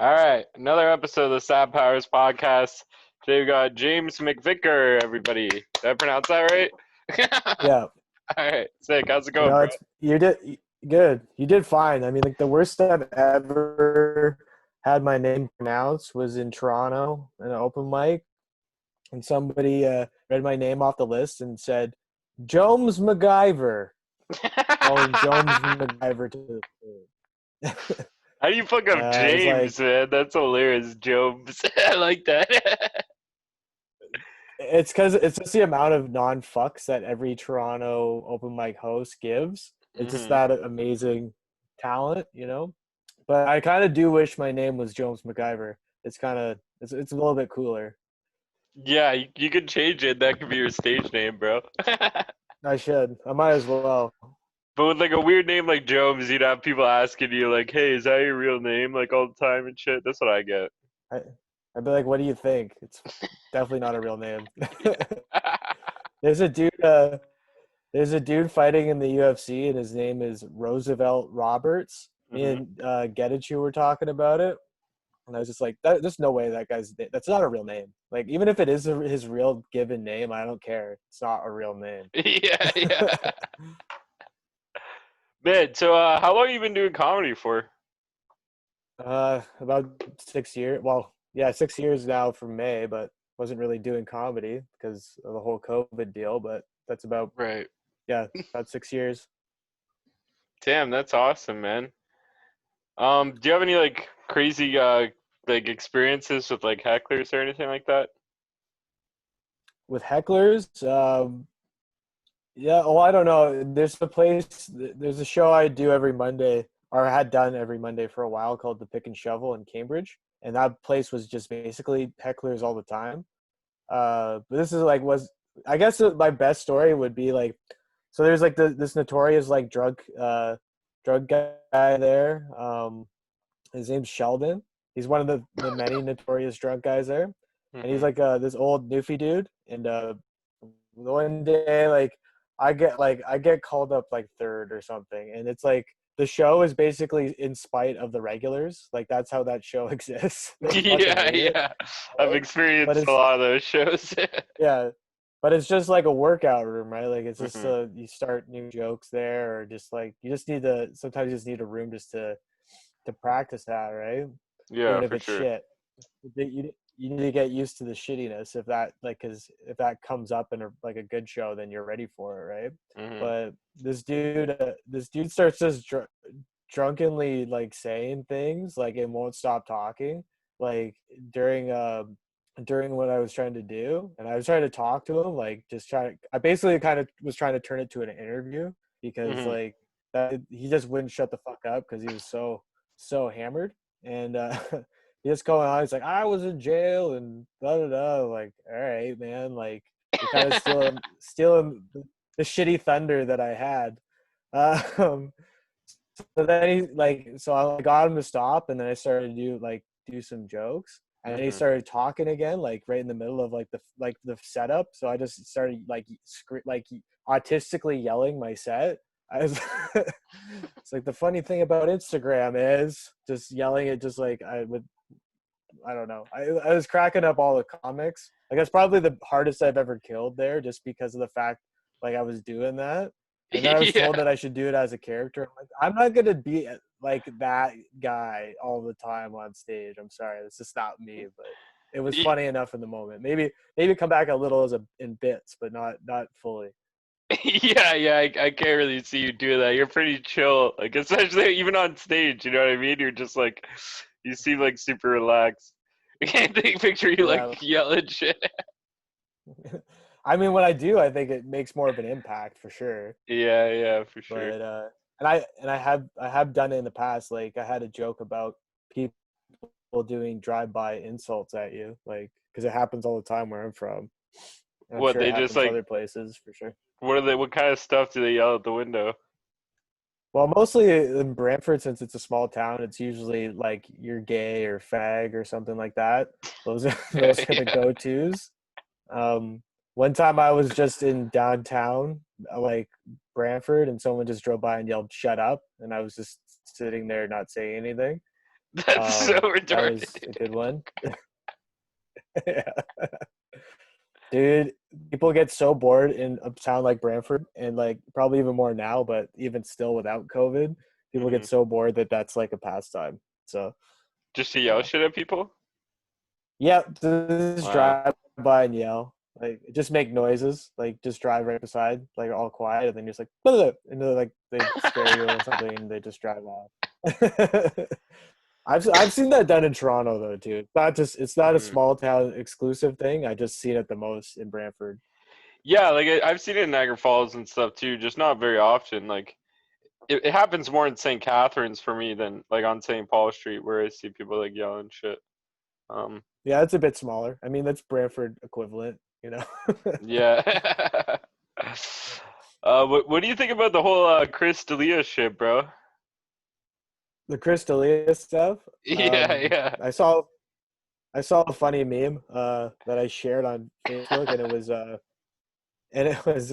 All right, another episode of the Sad Powers podcast. Today we got James McVicar, everybody. Did I pronounce that right? Yeah, All right, sick. How's it going, no, bro? it's good. You did fine. I mean, like the worst I've ever had my name pronounced was in Toronto in an open mic, and somebody read my name off the list and said Jones MacGyver, calling Jones MacGyver to the How do you fuck up I was like, James, man? That's hilarious, Jones. I like that. it's because it's just the amount of non-fucks that every Toronto open mic host gives. It's just hmm that amazing talent. But I kind of do wish my name was Jones MacGyver. It's a little bit cooler. Yeah, you could change it. That could be your stage name, bro. I should. I might as well. But with like a weird name like Jones, you'd have people asking you like, "Hey, is that your real name?" Like all the time and shit. That's what I get. I, I'd be like, "What do you think?" It's definitely not a real name. there's a dude. There's a dude fighting in the UFC, and his name is Roosevelt Roberts. Me hmm and Getachew were talking about it, and I was just like, "There's no way that's not a real name. Like, even if it is his real given name, I don't care. It's not a real name." Yeah, yeah. Man, so how long you been doing comedy for? About 6 years. Well, yeah, 6 years now from May, but wasn't really doing comedy because of the whole COVID deal. But that's about Right. yeah, about 6 years. Damn, that's awesome, man. Do you have any like crazy like experiences with like hecklers or anything like that? With hecklers. Yeah, well, I don't know. There's a show I do every Monday, or I had done every Monday for a while, called The Pick and Shovel in Cambridge, and that place was just basically hecklers all the time. But this is like was I guess my best story would be like, so there's like this notorious like drug guy there. His name's Sheldon. He's one of the many notorious drunk guys there, and he's hmm like this old newfie dude. And one day, like I get called up like third or something, and it's like the show is basically in spite of the regulars. Like that's how that show exists. They fucking Yeah, hate it, yeah. I've right? But experienced a it's lot of those shows. yeah, but it's just like a workout room, right? Like it's just hmm you start new jokes there, or just like you just need to. Sometimes you just need a room just to practice that, right? Yeah, Even if for it's sure. shit, you need to get used to the shittiness. If that like, because if that comes up in a good show, then you're ready for it, right? hmm But this dude starts just drunkenly like saying things like and won't stop talking like during what I was trying to do, and I was trying to talk to him, like just trying. I basically kind of was trying to turn it to an interview because hmm like that he just wouldn't shut the fuck up because he was so hammered. And he just going on. He's like, I was in jail and da da da. Like, all right, man. Like you're kind of stealing the shitty thunder that I had. Um, so then so I got him to stop, and then I started to do some jokes, and then he hmm started talking again, like right in the middle of the setup. So I just started like autistically yelling my set. I was, it's like the funny thing about Instagram is just yelling it, just like I don't know. I was cracking up all the comics. Like that's probably the hardest I've ever killed there, just because of the fact like I was doing that, and then I was told Yeah. that I should do it as a character. I'm like, I'm not gonna be like that guy all the time on stage. I'm sorry, it's just not me. But it was funny enough in the moment. Maybe come back a little in bits, but not fully. Yeah, yeah, I can't really see you do that. You're pretty chill, like especially even on stage. You know what I mean? You're just like, you seem like super relaxed. I can't picture you like Yeah. yelling shit. I mean, when I do, I think it makes more of an impact for sure. Yeah, yeah, for sure. But and I have done it in the past. Like I had a joke about people doing drive-by insults at you, like because it happens all the time where I'm from. And I'm What sure it they just happens like? other places for sure. What are they? What kind of stuff do they yell at the window? Well, mostly in Brantford, since it's a small town, it's usually like you're gay or fag or something like that. Those are those are the Yeah. go-tos. Um, One time I was just in downtown, like Brantford, and someone just drove by and yelled "shut up," and I was just sitting there not saying anything. That's so That retarded, was a dude. good one. Yeah. Dude, people get so bored in a town like Brantford, and like probably even more now, but even still without COVID, people Hmm. get so bored that that's like a pastime. So, Just to yell uh, shit at people? yeah, just Wow. drive by and yell, like just make noises, like just drive right beside, like all quiet, and then you're just like, "Bleh," and they're like they scare you or something, and they just drive off. I've seen that done in Toronto though too. It's not a Hmm. small town exclusive thing. I just seen it the most in Brantford. Yeah, like I've seen it in Niagara Falls and stuff too, just not very often. Like it happens more in St. Catharines for me than like on St. Paul Street where I see people like yelling shit. Um, Yeah, it's a bit smaller. I mean, that's Brantford equivalent, you know. yeah. What do you think about the whole Chris D'Elia shit, bro? The Chris D'Elia stuff. Yeah, yeah. I saw a funny meme that I shared on Facebook, and it was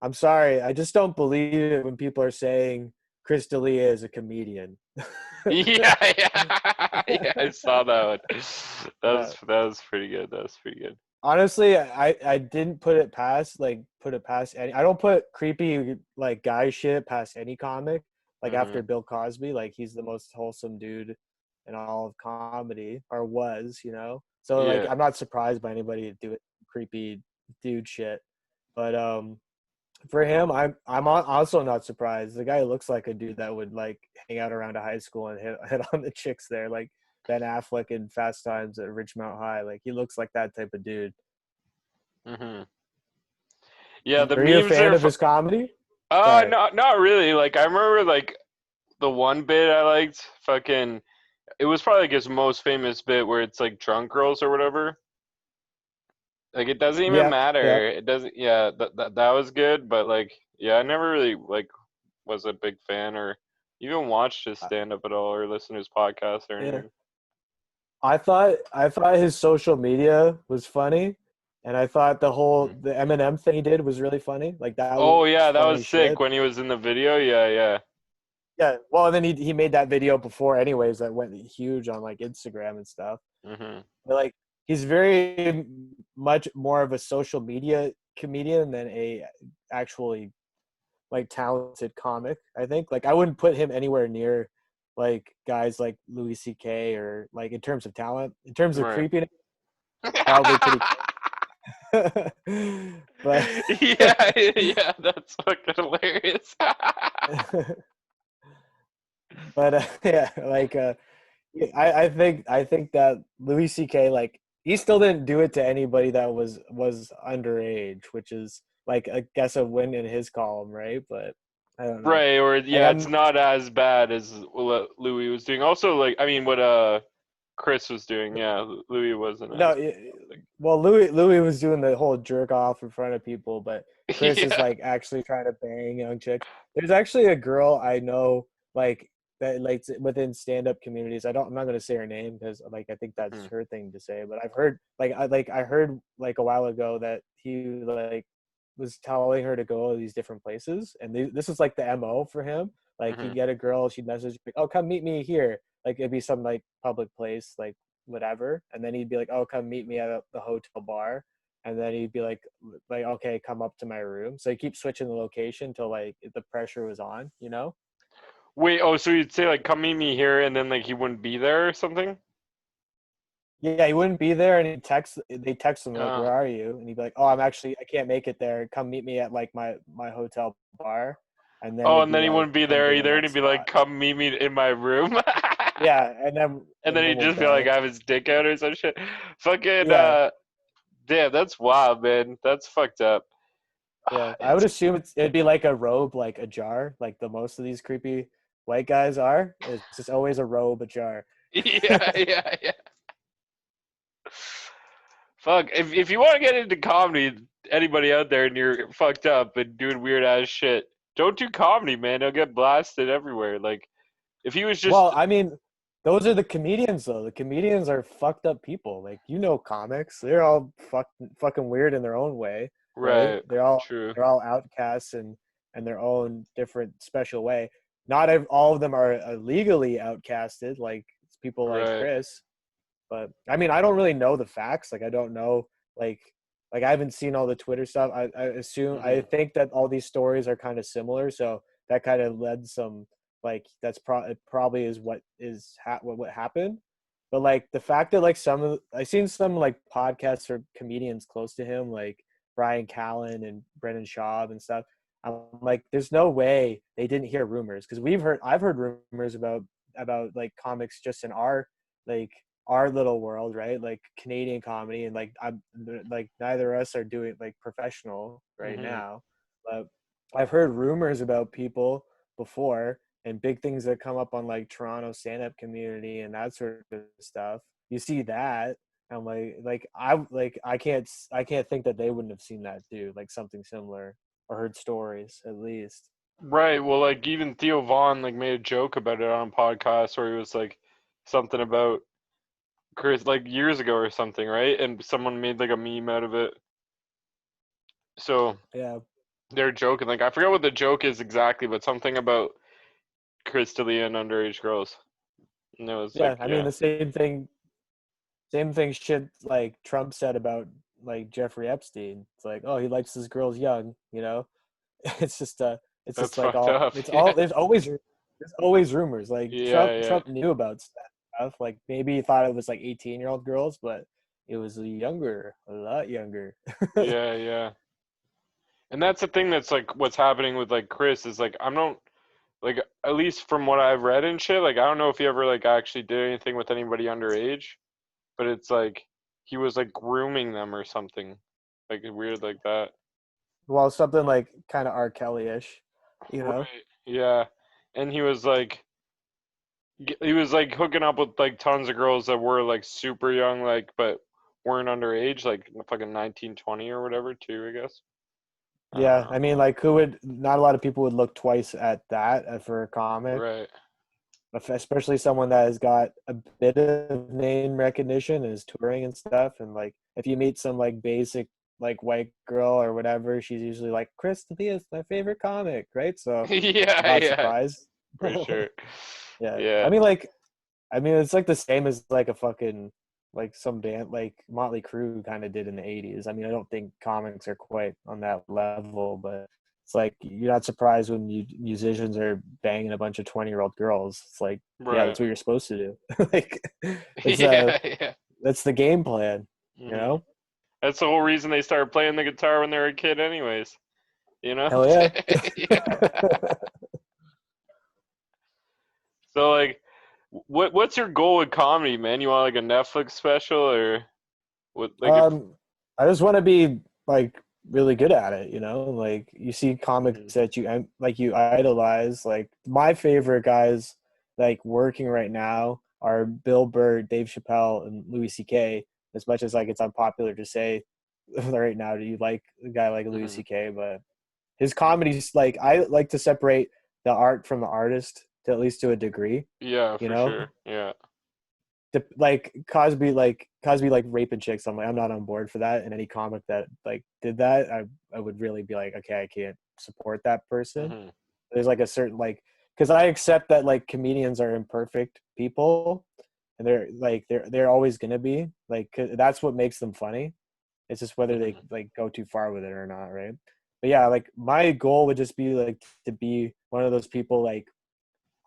I'm sorry, I just don't believe it when people are saying Chris D'Elia is a comedian. Yeah, yeah, yeah. I saw that one. Yeah. That was pretty good. That was pretty good. Honestly, I didn't put it past any. I don't put creepy like guy shit past any comic. Like Hmm. after Bill Cosby, like he's the most wholesome dude in all of comedy, or was, you know. So like Yeah. I'm not surprised by anybody to do it creepy dude shit. But for him, also not surprised. The guy looks like a dude that would like hang out around a high school and hit on the chicks there, like Ben Affleck in Fast Times at Ridgemont High. Like he looks like that type of dude. Hmm. Yeah, the Are you a memes fan are. of his comedy? Sorry. Not really. Like I remember like the one bit I liked. Fucking. It was probably like his most famous bit where it's like drunk girls or whatever. Like it doesn't even Yeah, yeah. matter. It doesn't. Yeah, that was good. But like, yeah, I never really like was a big fan or even watched his Uh, stand up at all or listened to his podcast or yeah. anything. I thought his social media was funny, and I thought Hmm. the Eminem thing he did was really funny. Like that Oh was yeah, that was funny sick shit. when he was in the video. Yeah, yeah. Yeah. Well, and then he made that video before, anyways, that went huge on like Instagram and stuff. Mhm. But like he's very much more of a social media comedian than a actually like talented comic. I think like I wouldn't put him anywhere near like guys like Louis C.K. or like in terms of talent, in terms of Right. creepiness, probably pretty close. But Yeah, yeah, that's fucking hilarious. but yeah, like I think that Louis C.K. like he still didn't do it to anybody that was underage, which is like I guess a win in his column, right? But I don't know. Right, or Like yeah, it's I'm not as bad as what Louis was doing. Also, like, I mean, what Chris was doing. Yeah, Louis wasn't no, as bad. well Louis was doing the whole jerk off in front of people, but Chris is Yeah. like actually trying to bang young chicks. There's actually a girl I know like that like within stand up communities. I'm not gonna say her name because like I think that's Mhm. her thing to say, but I've heard I heard like a while ago that he like was telling her to go to these different places, and this is like the MO for him. Like he'd Mhm. get a girl, she'd message like, "Oh, come meet me here." Like it'd be some like public place, like whatever, and then he'd be like, "Oh, come meet me at the hotel bar," and then he'd be like, "Okay, come up to my room." So he keeps switching the location till like the pressure was on, you know? Wait, oh, so you'd say like, "Come meet me here," and then like he wouldn't be there or something? Yeah, he wouldn't be there, and they text him like, Uh, "Where are you?" And he'd be like, "Oh, I can't make it there. Come meet me at like my hotel bar," and then oh, he'd and be then he like, wouldn't be "Come there get in either, and that he'd be like, spot." "Come meet me in my room." Yeah, And then and then he'd we'll just be like, bang. have his dick out or some shit. Fucking, Yeah, damn, that's wild, man. That's fucked up. yeah. I would It's assume it'd be like a robe, like a jar, like the most of these creepy white guys are. It's just always a robe, a jar. yeah, yeah, yeah. Fuck. If you want to get into comedy, anybody out there and you're fucked up and doing weird ass shit, don't do comedy, man. They'll get blasted everywhere. Like if he was Well, just I mean, those are the comedians though. The comedians are fucked up people. Like comics. They're all fucking weird in their own way, right? right, true. They're all outcasts and their own different special way. Not all of them are legally outcasted. Like people like Right. Chris. But I mean, I don't really know the facts. Like I don't know like I haven't seen all the Twitter stuff. I Mhm. think that all these stories are kind of similar, so that kind of led some like it probably is what happened. But like the fact that like I seen some like podcasts or comedians close to him, like Brian Callen and Brendan Schaub and stuff. I'm like, there's no way they didn't hear rumors, because I've heard rumors about like comics just in like our little world, right? Like Canadian comedy, and like I'm like neither of us are doing like professional right Mhm. now, but I've heard rumors about people before, and big things that come up on like Toronto stand-up community and that sort of stuff. You see that, I'm I can't think that they wouldn't have seen that too, like something similar, or heard stories at least. Right. Well, like even Theo Vaughn like made a joke about it on a podcast where he was like something about Chris like years ago or something, right? And someone made like a meme out of it. So Yeah, they're joking. Like I forget what the joke is exactly, but something about Chris D'Elia and underage girls. And it was yeah. like, I mean, yeah. the same thing shit like Trump said about like Jeffrey Epstein. It's like, oh, he likes his girls young, you know? It's That's just like fucked all up. it's Yeah. all there's always rumors. Like Yeah, yeah. Trump knew about stuff. Like maybe he thought it was like 18-year-old girls, but it was a lot younger. Yeah, yeah. And that's the thing that's like what's happening with like Chris is like I'm not like at least from what I've read and shit, like I don't know if he ever like actually did anything with anybody underage, but it's like he was like grooming them or something. Like weird like that. Well, something like kind of R. Kelly-ish, you know? Right. Yeah. And he was like hooking up with like tons of girls that were like super young like but weren't underage, like fucking 19, 20 or whatever too, I guess. Yeah, Uh I mean, like, not a lot of people would look twice at that for a comic, right. especially someone that has got a bit of name recognition and is touring and stuff. And like, if you meet some like basic like white girl or whatever, she's usually like, Chris D'Elia is my favorite comic, right? So Yeah, not yeah, surprised. for sure. Yeah, Yeah. I mean, it's like the same as like a fucking like some band like Motley Crue kind of did in the '80s. I mean, I don't think comics are quite on that level, but it's like you're not surprised when musicians are banging a bunch of 20-year-old girls. It's like, yeah, Right. that's what you're supposed to do. Like, it's Yeah, yeah. that's the game plan, you Hmm. know? That's the whole reason they started playing the guitar when they were a kid anyways, you know? Hell yeah. Yeah. So like what's your goal with comedy, man? You want like a Netflix special or what like if um, I just want to be like really good at it, you know? Like you see mhm, comics that you idolize. Like my favorite guys like working right now are Bill Burr, Dave Chappelle, and Louis C.K. As much as like it's unpopular to say right now, do you like a guy like Louis mhm. C.K.? But his comedy's like, I like to separate the art from the artist to at least to a degree, Yeah, you for know? sure. Yeah. Cosby like raping chicks. I'm not on board for that. And any comic that like did that, I would really be like, okay, I can't support that person. Mhm. There's like a certain like, because I accept that like comedians are imperfect people, and they're always gonna be like, 'cause that's what makes them funny. It's just whether they Mhm. like go too far with it or not, right? But yeah, like my goal would just be like to be one of those people like,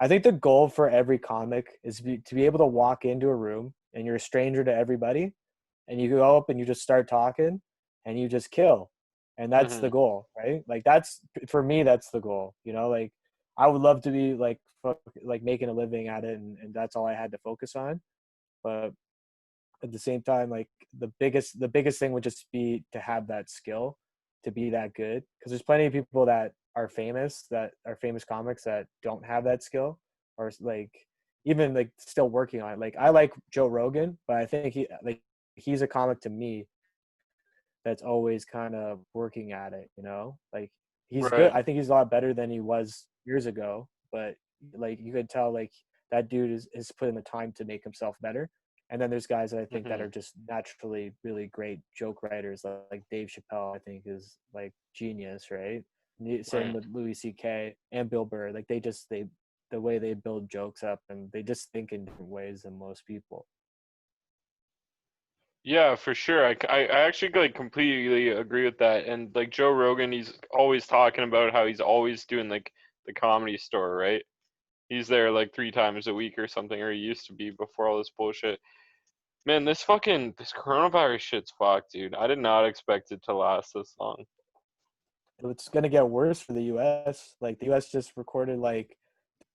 I think the goal for every comic is to be able to walk into a room and you're a stranger to everybody, and you go up and you just start talking and you just kill. And that's the Mhm. goal, right? Like that's for me, that's the goal, you know, like I would love to be like making a living at it, and that's all I had to focus on. But at the same time, like the biggest thing would just be to have that skill to be that good, because there's plenty of people that are famous comics that don't have that skill, or like even like still working on it. Like I like Joe Rogan, but I think he's a comic to me that's always kind of working at it, you know? Like he's good. Right. I think he's a lot better than he was years ago, but like you could tell like that dude is put in the time to make himself better. And then there's guys that I think that Mhm. are just naturally really great joke writers, like Dave Chappelle, I think is like genius, right? Same Right. with Louis C.K. and Bill Burr. Like they the way they build jokes up, and they just think in different ways than most people. Yeah, for sure. I actually like completely agree with that. And like Joe Rogan, he's always talking about how he's always doing like the Comedy Store, right? He's there like 3 times a week or something, or he used to be before all this bullshit. Man, this coronavirus shit's fucked, dude. I did not expect it to last this long. It's gonna get worse for the U.S. Like the U.S. just recorded like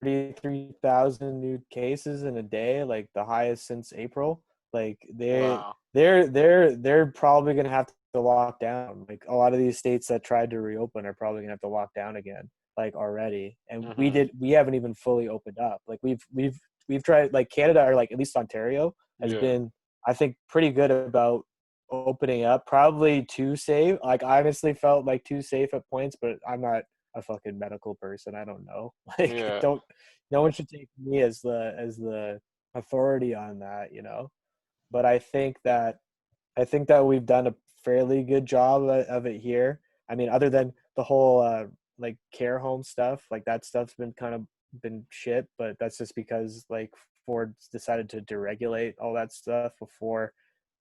33,000 new cases in a day, like the highest since April. Like Wow. they're probably gonna have to lock down. Like a lot of these states that tried to reopen are probably gonna have to lock down again, like already. And Mhm. we haven't even fully opened up. Like we've tried, like Canada, or like at least Ontario has Yeah. been, I think, pretty good about opening up. Probably too safe. Like I honestly felt like too safe at points, but I'm not a fucking medical person. I don't know. Like Yeah. don't no one should take me as the authority on that, But I think that we've done a fairly good job of it here. I mean, other than the whole like care home stuff, like that stuff's been kind of been shit, but that's just because like Ford decided to deregulate all that stuff before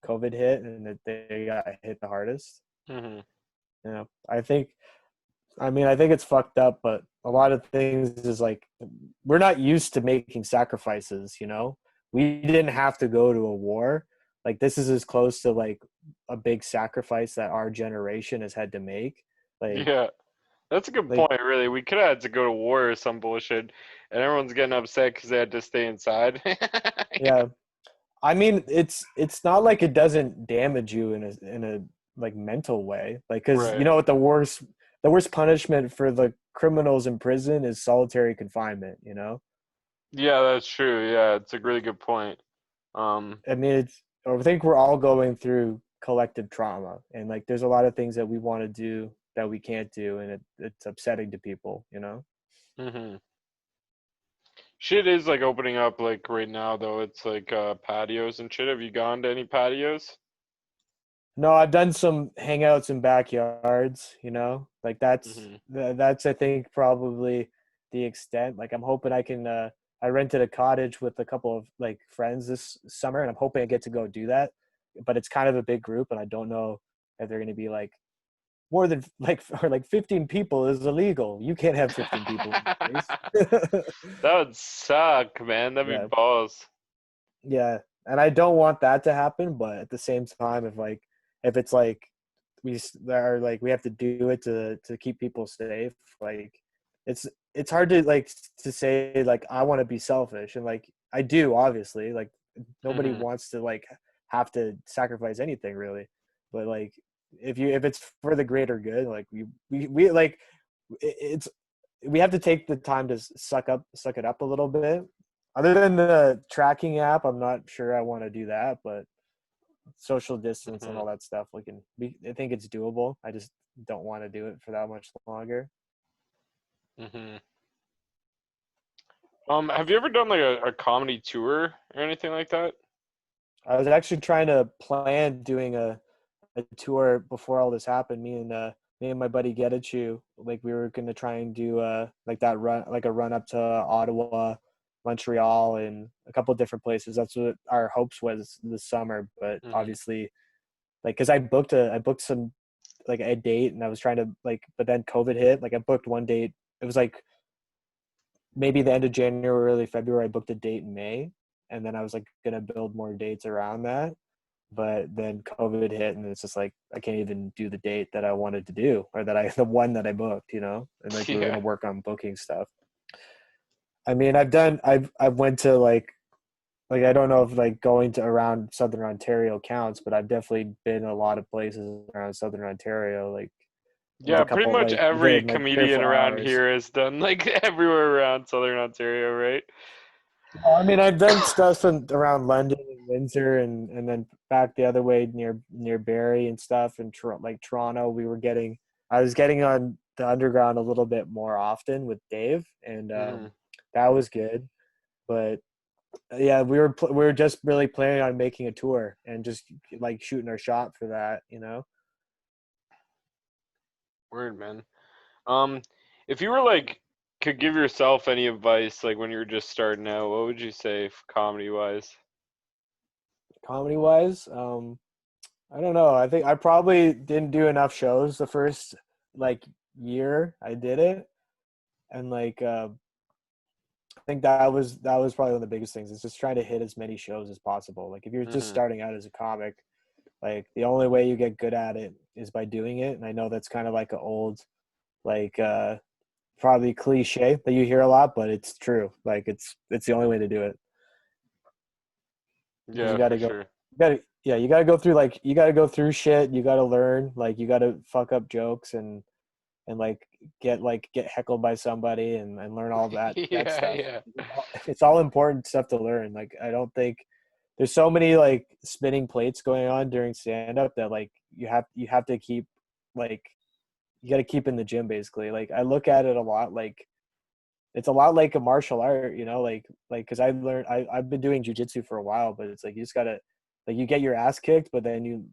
COVID hit, and that they got hit the hardest. Mhm. I think it's fucked up, but a lot of things is like we're not used to making sacrifices, We didn't have to go to a war. Like this is as close to like a big sacrifice that our generation has had to make. Like Yeah. That's a good like point, really. We could have had to go to war or some bullshit, and everyone's getting upset because they had to stay inside. yeah. I mean, it's not like it doesn't damage you in a like mental way. Like cuz Right. what the worst punishment for the criminals in prison is solitary confinement. Yeah, that's true. Yeah, it's a really good point. Um, I mean, I think we're all going through collective trauma, and like, there's a lot of things that we want to do that we can't do, and it's upsetting to people. mhm. Shit is like opening up like right now though. It's like patios and shit. Have you gone to any patios? No, I've done some hangouts in backyards. Like Mhm. that's I think probably the extent. Like I'm hoping I can. I rented a cottage with a couple of like friends this summer, and I'm hoping I get to go do that. But it's kind of a big group, and I don't know if they're going to be like more than like or like 15 people is illegal. You can't have 15 people in your place. That would suck, man. That'd be Yeah, balls. yeah, and I don't want that to happen. But at the same time, if it's like are like we have to do it to keep people safe, like it's it's hard to like to say like I want to be selfish, and like I do, obviously, like nobody Mhm. wants to like have to sacrifice anything really, but like if it's for the greater good, like we like it's we have to take the time to suck it up a little bit. Other than the tracking app, I'm not sure I want to do that, but social distance and Mhm. all that stuff, I think it's doable. I just don't want to do it for that much longer. Mhm. Have you ever done like a comedy tour or anything like that? I was actually trying to plan doing a tour before all this happened. Me and my buddy Getachew, like we were gonna try and do like that run, like a run up to Ottawa, Montreal, and a couple of different places. That's what our hopes was this summer. But Mhm. obviously, like, cause I booked some like a date, and I was trying to like, but then COVID hit. Like I booked one date. It was like maybe the end of January, early February. I booked a date in May, and then I was like gonna build more dates around that. But then COVID hit, and it's just like I can't even do the date that I wanted to do, or the one that I booked. And like we were Yeah. gonna work on booking stuff. I mean, I've went to like I don't know if like going to around Southern Ontario counts, but I've definitely been a lot of places around Southern Ontario, like Yeah, a pretty couple much like every within like three or comedian four around hours. here has done like everywhere around Southern Ontario, right? Well, I mean, I've done stuff around London and Windsor, and then back the other way near Barrie and stuff, and like Toronto. I was getting on the underground a little bit more often with Dave, and Mhm. that was good. But yeah, we were just really planning on making a tour and just like shooting our shot for that. Word, man. Um, if you were like could give yourself any advice, like when you were just starting out, what would you say comedy wise? Comedy wise, I don't know. I think I probably didn't do enough shows the first like year I did it, and like I think that was probably one of the biggest things. Is just trying to hit as many shows as possible. Like if you're just Mhm. starting out as a comic, like the only way you get good at it is by doing it. And I know that's kind of like an old, like probably cliche that you hear a lot, but it's true. Like it's the only way to do it because Yeah, for sure. you gotta go through like you gotta go through shit. You gotta learn. Like you gotta fuck up jokes and get heckled by somebody and learn all that Yeah, stuff. yeah. It's all important stuff to learn. Like I don't think there's so many like spinning plates going on during stand up that like you have to keep like you got to keep in the gym basically. Like I look at it a lot like it's a lot like a martial art, like because I've been doing jujitsu for a while, but it's like you just gotta like you get your ass kicked, but then you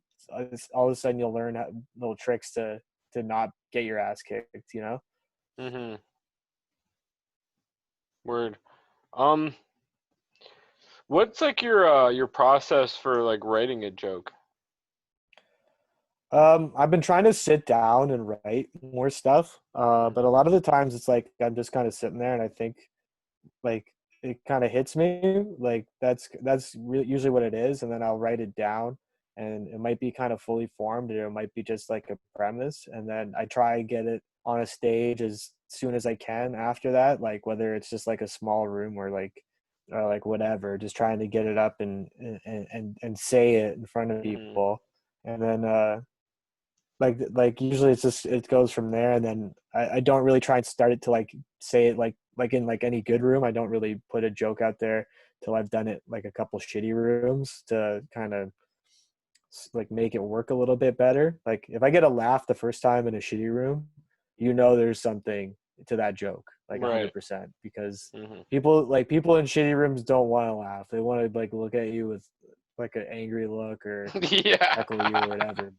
all of a sudden you'll learn little tricks to not get your ass kicked. Mhm. Word. Um, what's like your process for like writing a joke? I've been trying to sit down and write more stuff, but a Mhm. lot of the times it's like I'm just kind of sitting there and I think like it kind of hits me like usually what it is, and then I'll write it down, and it might be kind of fully formed or it might be just like a premise, and then I try and get it on a stage as soon as I can after that, like whether it's just like a small room or like whatever, just trying to get it up and say it in front of Mhm. people, and then like usually it's just it goes from there, and then I don't really try and start it to like say it like in like any good room. I don't really put a joke out there till I've done it like a couple shitty rooms to kind of like make it work a little bit better. Like if I get a laugh the first time in a shitty room, there's something to that joke, like Right. 100%, because Mhm. people in shitty rooms don't want to laugh. They want to like look at you with like an angry look or Yeah. heckle you or whatever.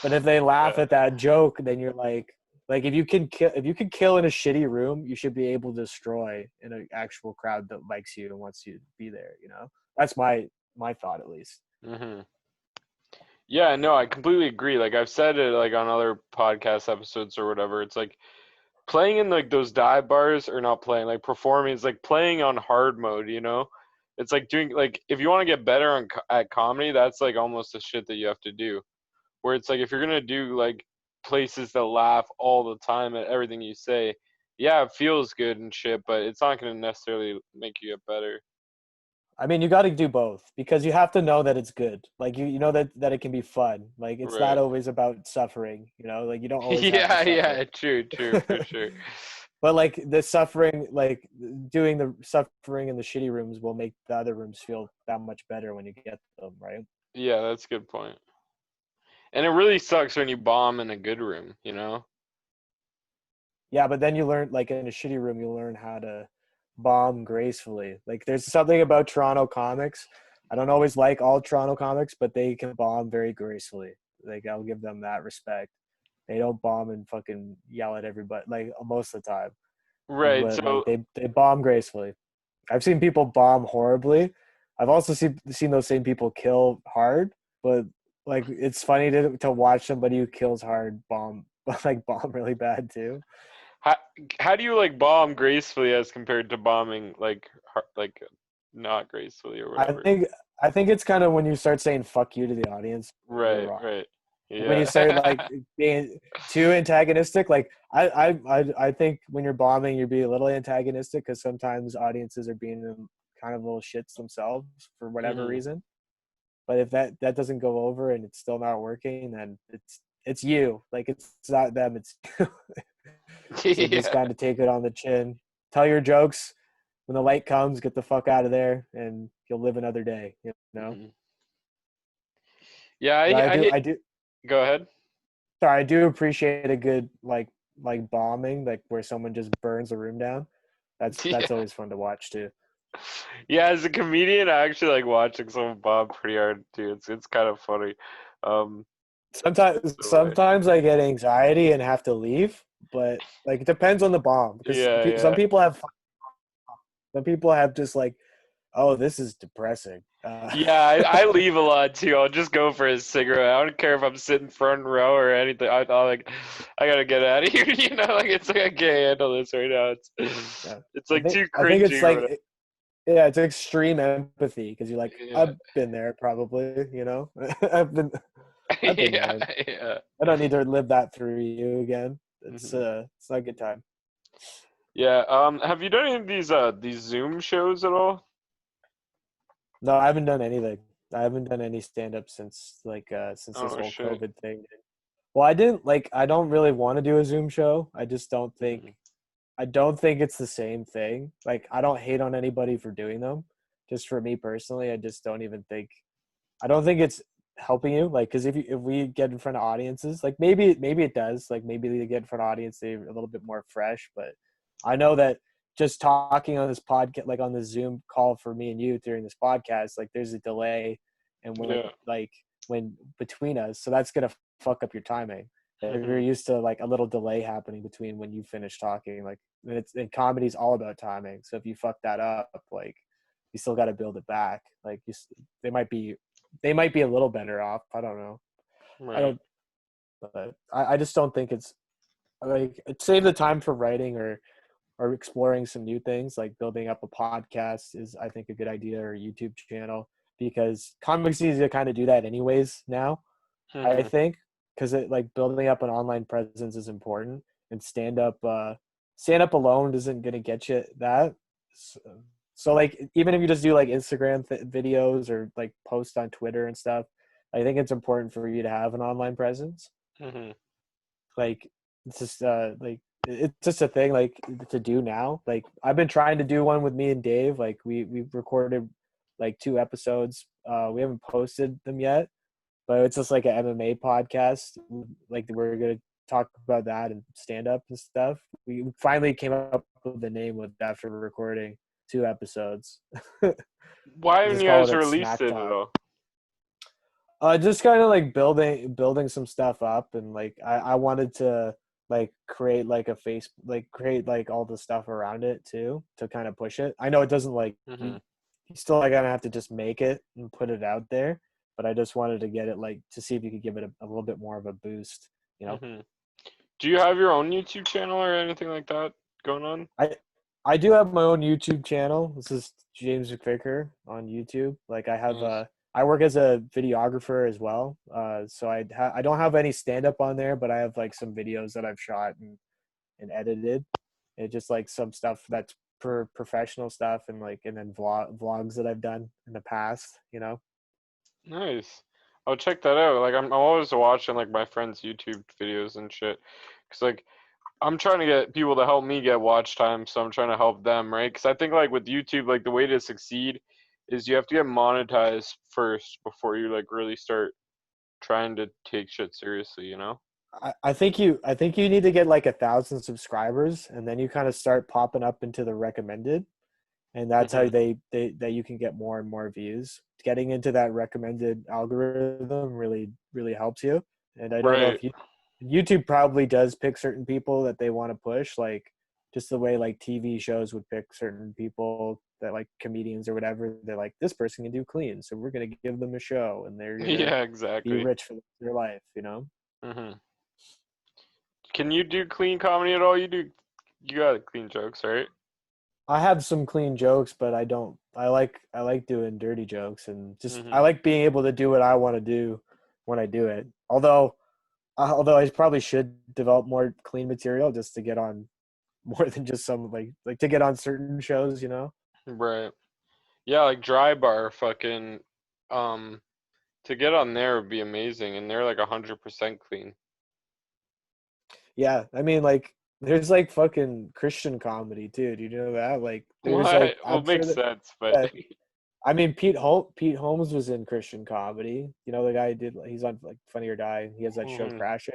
But if they laugh Yeah. at that joke, then you're like if you can kill in a shitty room, you should be able to destroy in an actual crowd that likes you and wants you to be there. That's my thought at least. Mhm. Yeah, no, I completely agree. Like I've said it like on other podcast episodes or whatever. It's like playing in like those dive bars or not playing, like performing is like playing on hard mode, you know? It's like doing like if you want to get better at comedy, that's like almost the shit that you have to do. Where it's like if you're gonna do like places that laugh all the time at everything you say, yeah, it feels good and shit, but it's not gonna necessarily make you get better. I mean, you got to do both because you have to know that it's good. Like you know that it can be fun. Like it's not Right. always about suffering. Like you don't always have to Yeah, suffer. yeah, true, true, for sure. But like the suffering, like doing the suffering in the shitty rooms will make the other rooms feel that much better when you get them, right? Yeah, that's a good point. And it really sucks when you bomb in a good room, you know? Yeah, but then you learn, like in a shitty room, you learn how to bomb gracefully. Like there's something about Toronto comics. I don't always like all Toronto comics, but they can bomb very gracefully. Like I'll give them that respect. They don't bomb and fucking yell at everybody like most of the time, Right. but like So they bomb gracefully. I've seen people bomb horribly. I've also seen those same people kill hard, but like it's funny to watch somebody who kills hard bomb like bomb really bad too. how how do you like bomb gracefully as compared to bombing like like not gracefully or I whatever? think I think it's kind of when you start saying "fuck you" to the audience, you're Right, wrong. right. Like when you start Yeah. like being too antagonistic, like I think when you're bombing, you're being a little antagonistic because sometimes audiences are being kind of little shits themselves for whatever Mhm. reason. But if that doesn't go over and it's still not working, then it's you. Like it's not them. It's you. So just Yeah. kind of take it on the chin. Tell your jokes. When the light comes, get the fuck out of there, and you'll live another day. You know. Mhm. Yeah, But I I do hate I do go ahead. sorry, I do appreciate a good like bombing, like where someone just burns the room down. That's Yeah. always fun to watch too. Yeah, as a comedian, I actually like watching someone bomb pretty hard too. It's kind of funny. Um Sometimes so, sometimes I get anxiety and have to leave, but like it depends on the bomb because Yeah, some yeah. people have fun. Some people have just like, oh, this is depressing. Yeah, I leave a lot too. I'll just go for a cigarette. I don't care if I'm sitting front row or anything. I like, I gotta get out of here. You know, like it's like I can't handle this right now. Yeah. It's like too I think it's cringy or whatever. like yeah, it's extreme empathy because you're like, Yeah, I've been there probably, you know. I've been yeah, there. yeah. I don't need to live that through you again. Hmm. It's not a good time. Yeah. Have you done any of these Zoom shows at all? No, I haven't done anything. I haven't done any stand up since this Oh whole shit. COVID thing. Well, I don't really want to do a Zoom show. Hmm. I don't think it's the same thing. Like I don't hate on anybody for doing them. Just for me personally, I just don't even think I don't think it's helping you. Like, because if we get in front of audiences, like maybe it does. Like maybe they get in front of audience, they're a little bit more fresh. But I know that just talking on this podcast, like on the Zoom call for me and you during this podcast, like there's a delay, and Yeah. when between us, so that's gonna fuck up your timing. If you're Hmm. used to like a little delay happening between when you finish talking, like and comedy's all about timing. So if you fuck that up, like you still got to build it back. Like they might be they might be a little better off. I don't know. I Right. don't, but I just don't think it's like save the time for writing or exploring some new things. Like building up a podcast is I think a good idea, or a YouTube channel, because comics easy to kind of do that anyways now. I Hmm. think because it like building up an online presence is important, and stand up alone isn't gonna get you that. So, so like even if you just do like Instagram videos or like post on Twitter and stuff, I think it's important for you to have an online presence. Hmm. Like it's just it's just a thing like to do now. Like I've been trying to do one with me and Dave. Like we recorded like 2 episodes. We haven't posted them yet, but it's just like an MMA podcast. Like we're gonna talk about that and stand up and stuff. We finally came up with the name with after recording 2 episodes. Why We haven't just you call guys it released Smack it at Talk. all? Just kind of like building some stuff up, and like I wanted to like create like a face like create like all the stuff around it too to kind of push it. I know it doesn't like Hmm. you still like gonna have to just make it and put it out there, but I just wanted to get it like to see if you could give it a little bit more of a boost, you know. Hmm. Do you have your own YouTube channel or anything like that going on? I I do have my own YouTube channel. This is James McVicar on YouTube. Like Nice. I work as a videographer as well. So I don't have any stand up on there, but I have like some videos that I've shot and edited. And just like some stuff that's professional stuff, and like and then vlogs that I've done in the past, you know. Nice. I'll check that out. Like I'm always watching like my friends' YouTube videos and shit. Cause like I'm trying to get people to help me get watch time, so I'm trying to help them, right? Cause I think like with YouTube, like the way to succeed is you have to get monetized first before you like really start trying to take shit seriously, you know? I think you need to get like 1,000 subscribers, and then you kind of start popping up into the recommended, and that's how Mhm. they that you can get more and more views. Getting into that recommended algorithm really helps you. And I don't know Right. if YouTube probably does pick certain people that they want to push, like just the way like TV shows would pick certain people that like comedians or whatever. They're like, this person can do clean, so we're gonna give them a show, and they're gonna Yeah, be exactly. rich for their life, you know. Mhm. Can you do clean comedy at all? You got clean jokes, right? I have some clean jokes, but I don't. I like doing dirty jokes, and just I Mhm. like being able to do what I want to do when I do it. Although I probably should develop more clean material just to get on more than just some like to get on certain shows, you know. Right. Yeah, like Dry Bar fucking um to get on there would be amazing and they're like 100% clean. Yeah, I mean like there's like fucking Christian comedy too. Do you know that? Like there's like What? Well, I'm sure makes that sense, but yeah, I mean, Pete Holmes was in Christian comedy. You know, the guy who did. He's on like Funny or Die. He has that show Mhm. Crashing.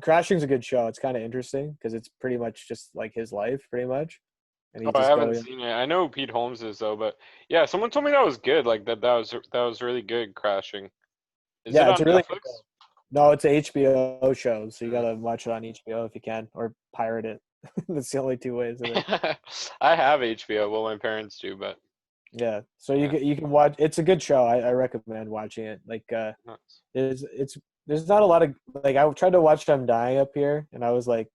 Crashing's a good show. It's kind of interesting because it's pretty much just like his life, pretty much, and Oh, he's I just haven't going. seen it. I know who Pete Holmes is though, but yeah, someone told me that was good. Like that was really good. Crashing. Is it Yeah, it's on a really good Netflix? show. No, it's a HBO show, so you Mm. gotta watch it on HBO if you can, or pirate it. That's the only two ways, I think. I have HBO. Well, my parents do, but Yeah, so yeah. you can watch. It's a good show. I recommend watching it. Like, Nice. there's not a lot of like I tried to watch I'm Dying up here, and I was like,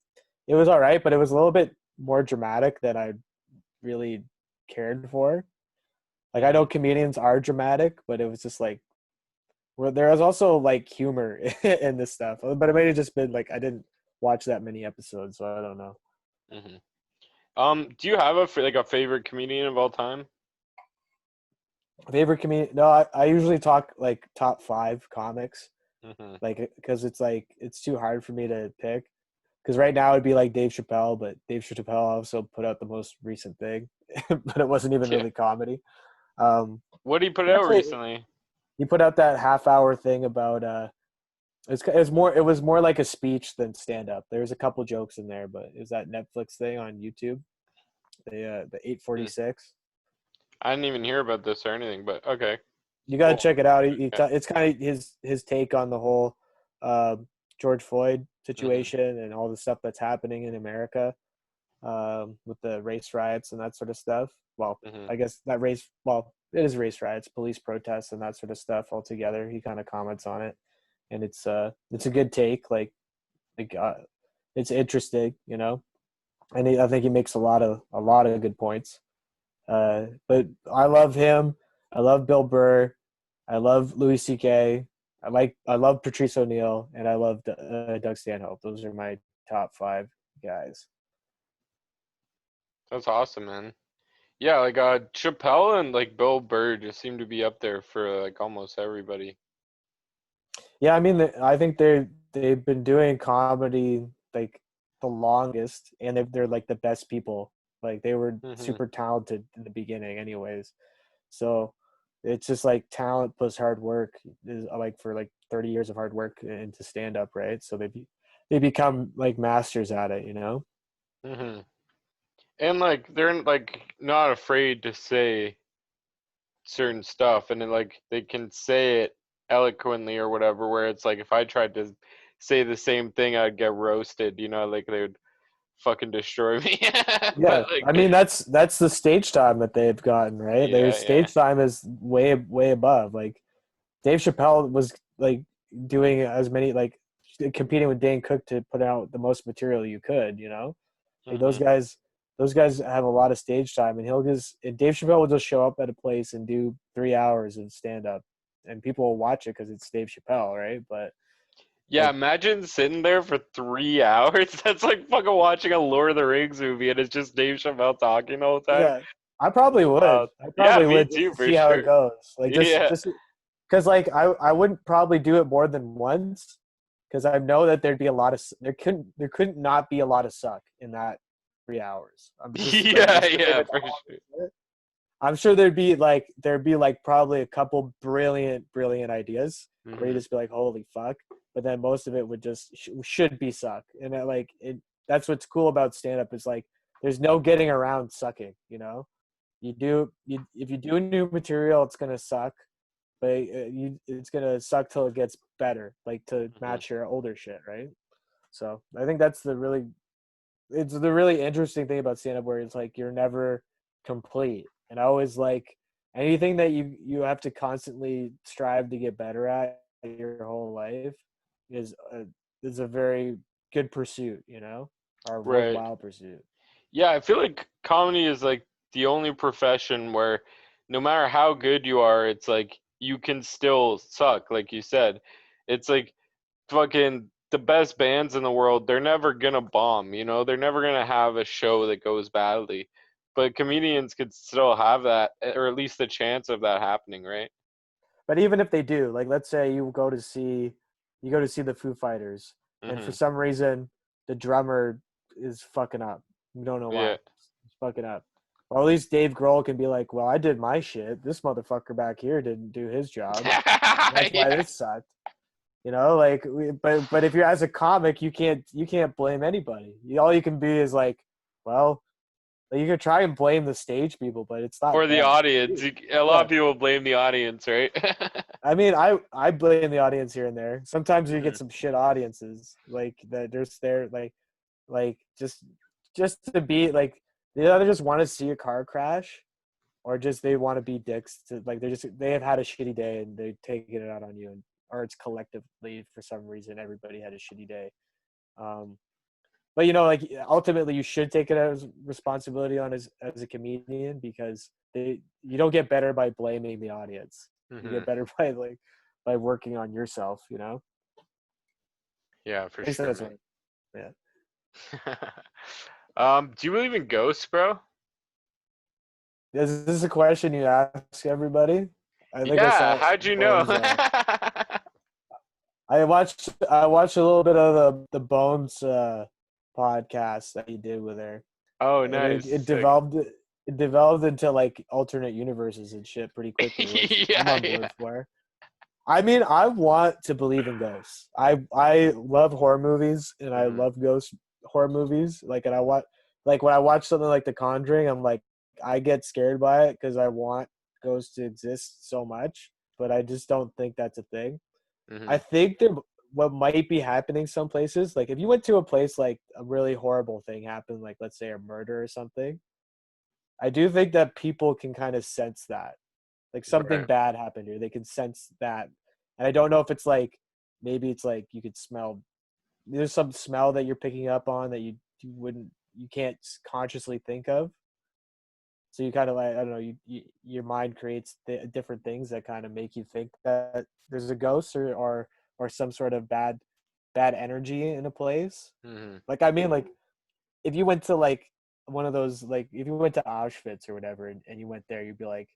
it was all right, but it was a little bit more dramatic than I really cared for. Like I know Mhm. comedians are dramatic, but it was just like well, there was also like humor in this stuff, but it may have just been like I didn't watch that many episodes, so I don't know. Mhm. Do you have like a favorite comedian of all time? Favorite comedian? No, I usually talk like top five comics, Mhm. like because it's too hard for me to pick. Because right now it'd be like Dave Chappelle, but Dave Chappelle also put out the most recent thing, but it wasn't even Yeah. really comedy. Um, What did he put out actually, recently? he put out that half-hour thing about it was more like a speech than stand-up. There was a couple jokes in there, but it was that Netflix thing on YouTube, the Hmm. 846. I didn't even hear about this or anything, but okay, You got to cool. check it out. Yeah. It's kind of his take on the whole uh, George Floyd Mhm. situation and all the stuff that's happening in America with the race riots and that sort of stuff. Well, Mhm. I guess it is race riots, police protests, and that sort of stuff altogether. He kind of comments on it, and it's a good take. Like it's interesting, you know. And I think he makes a lot of good points. But I love him. I love Bill Burr. I love Louis C.K. I love Patrice O'Neill, and I love Doug Stanhope. Those are my top five guys. That's awesome, man. Yeah, like Chappelle and like Bill Burr just seem to be up there for like almost everybody. Yeah, I mean, I think they've been doing comedy like the longest, and they're like the best people. Like they were Mhm. super talented in the beginning, anyways. So it's just like talent plus hard work is like for like 30 years of hard work into stand up, right? So they become like masters at it, you know? Mhm. And like they're like not afraid to say certain stuff, and then like they can say it eloquently or whatever, where it's like if I tried to say the same thing I'd get roasted, like they would fucking destroy me. Yeah, But I like mean that's the stage time that they've gotten, right? Their yeah, yeah. stage time is way above. Like Dave Chappelle was like doing as many like competing with Dane Cook to put out the most material you could, you know? Like Mhm. those guys have a lot of stage time, and and Dave Chappelle will just show up at a place and do 3 hours of stand up, and people will watch it because it's Dave Chappelle, right? But Yeah, like, imagine sitting there for 3 hours. That's like fucking watching a Lord of the Rings movie and it's just Dave Chappelle talking the whole time. yeah, I probably would. Wow. I Yeah, probably me would just too, to for see how it sure. goes. Like Yeah. just because like I wouldn't probably do it more than once because I know that there'd be a lot of there couldn't not be a lot of suck in that 3 hours. I'm just like Yeah, just the way yeah, that the for sure. authors did it. I'm sure there'd be like probably a couple brilliant ideas where you Hmm. just be like, holy fuck. But then most of it would just should be suck. And that's what's cool about stand up is like there's no getting around sucking, you know? If you do new material, it's gonna suck, but it's gonna suck till it gets better, like to Hmm. match your older shit, right? So I think that's it's the really interesting thing about stand up where it's like you're never complete. And I always like anything that you have to constantly strive to get better at your whole life is a very good pursuit, you know, or a Right. worthwhile pursuit. Yeah, I feel like comedy is like the only profession where no matter how good you are, it's like you can still suck, like you said. It's like fucking the best bands in the world, they're never gonna bomb, They're never gonna have a show that goes badly. But comedians could still have that, or at least the chance of that happening, right? But even if they do, like let's say you go to see the Foo Fighters, and for Hmm. some reason the drummer is fucking up. You don't know why. Yeah. He's fucking up. Or at least Dave Grohl can be like, "Well, I did my shit. This motherfucker back here didn't do his job. That's why Yeah. this sucked." You know, like, but if you're as a comic, you can't blame anybody. All you can be is like, well, Like, you could try and blame the stage people, but it's not Or the them. audience. A lot Yeah. of people blame the audience, right? I mean, I blame the audience here and there. Sometimes you get Mhm. some shit audiences like that. There's there like just to be like they either just want to see a car crash or just they want to be dicks to like they have had a shitty day and they're taking it out on you, and or it's collectively for some reason everybody had a shitty day. Um, but like ultimately you should take it as responsibility on as a comedian, because you don't get better by blaming the audience. You get Mhm. better by working on yourself. Yeah, for At least sure, that's man. what. Yeah. Do you believe in ghosts, bro? Is this a question you ask everybody? I think I Yeah, saw how'd you know? Bones. I watched a little bit of the Bones podcast that he did with her, Oh, and nice. it Sick. developed into like alternate universes and shit pretty quickly, which I'm Yeah, on yeah. board for. I mean, I want to believe in ghosts. I love horror movies, and I Mhm. love ghost horror movies. Like, and I want like when I watch something like The Conjuring, I'm like, I get scared by it because I want ghosts to exist so much, but I just don't think that's a thing. I Mhm. think what might be happening some places, like if you went to a place like a really horrible thing happened, like let's say a murder or something, I do think that people can kind of sense that. Like something Right. bad happened here. They can sense that. And I don't know if it's like maybe it's like you could smell there's some smell that you're picking up on that you can't consciously think of. So you kind of like I don't know, your mind creates different things that kind of make you think that there's a ghost or some sort of bad energy in a place. Mhm. Like I mean like if you went to like one of those like if you went to Auschwitz or whatever and you went there, you'd be like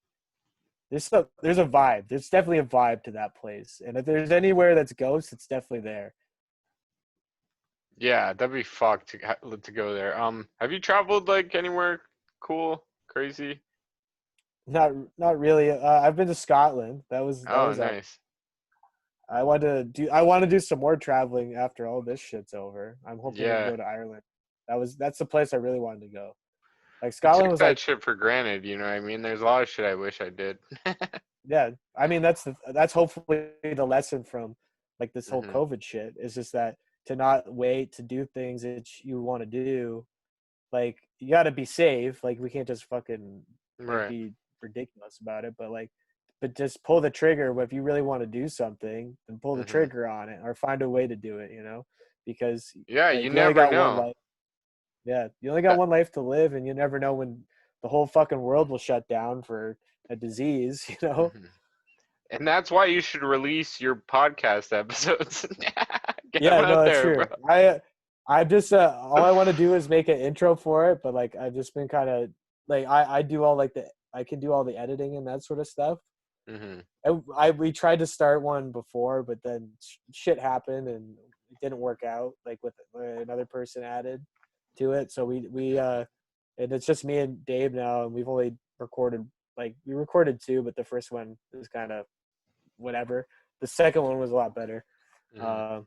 there's a vibe. There's definitely a vibe to that place. And if there's anywhere that's ghosts, it's definitely there. Yeah, that'd be fucked to go there. Have you traveled like anywhere cool, crazy? Not really. I've been to Scotland. That was Oh, up. nice. I want to do some more traveling after all this shit's over. I'm hoping to Yeah. go to Ireland. That's the place I really wanted to go. Like I Scotland took was that like, shit for granted, you know what I mean? There's a lot of shit I wish I did. yeah. I mean, that's hopefully the lesson from like this whole Mhm. COVID shit is just that to not wait to do things that you want to do. Like you got to be safe. Like we can't just fucking like Right. be ridiculous about it. But just pull the trigger. If you really want to do something, then pull the Mhm. trigger on it or find a way to do it. Because Yeah, you like you only never got one know. life. Yeah, you only got That one life to live, and you never know when the whole fucking world will shut down for a disease. Mhm. And that's why you should release your podcast episodes. Get them Yeah, no, out that's there, bro. true. I just all I want to do is make an intro for it, but like I've just been kind of like I do all like the I can do all the editing and that sort of stuff. Mhm. We tried to start one before, but then shit happened and it didn't work out. Like with another person added to it, so and it's just me and Dave now, and we've only recorded we recorded two, but the first one was kind of whatever. The second one was a lot better. Mhm. Uh,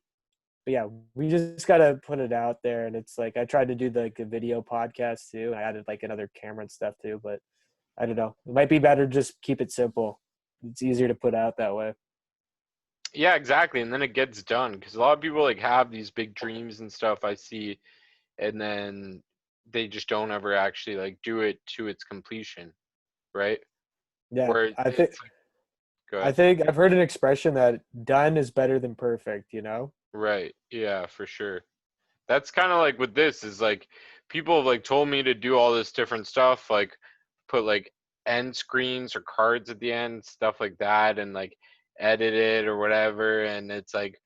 but yeah, we just gotta put it out there, and it's like I tried to do like a video podcast too. I added like another camera and stuff too, but I don't know. It might be better to just keep it simple. It's easier to put out that way. Yeah, exactly. And then it gets done because a lot of people like have these big dreams and stuff I see, and then they just don't ever actually like do it to its completion, right? Yeah, Where I think it's like, go I ahead. think I've heard an expression that done is better than perfect. Right. Yeah, for sure. That's kind of like with this is like people have like told me to do all this different stuff, like put like end screens or cards at the end, stuff like that, and like edit it or whatever. And it's like,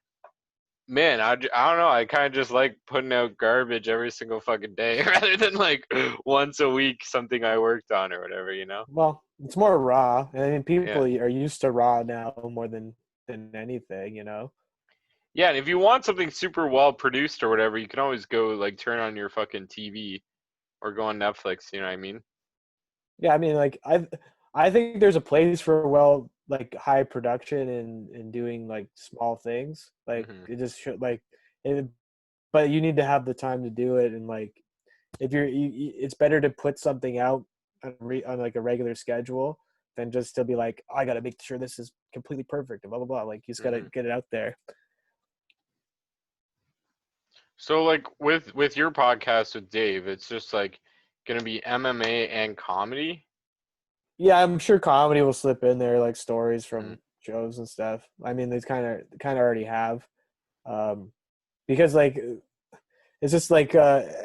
man, I don't know. I kind of just like putting out garbage every single fucking day rather than like once a week something I worked on or whatever, you know? Well, it's more raw, and I mean people Yeah. are used to raw now more than anything. Yeah, and if you want something super well produced or whatever, you can always go like turn on your fucking TV or go on Netflix, you know what I mean? Yeah, I mean, like I think there's a place for like high production and doing like small things. Like Hmm. it just should it, but you need to have the time to do it and like if it's better to put something out on like a regular schedule than just to be like, oh, I got to make sure this is completely perfect and blah, blah, blah. Like you just got to get it out there. So like with your podcast with Dave, it's just like gonna be MMA and comedy. Yeah, I'm sure comedy will slip in there, like stories Mm-hmm. from shows and stuff. I mean, they kind of already have, because like it's just like doing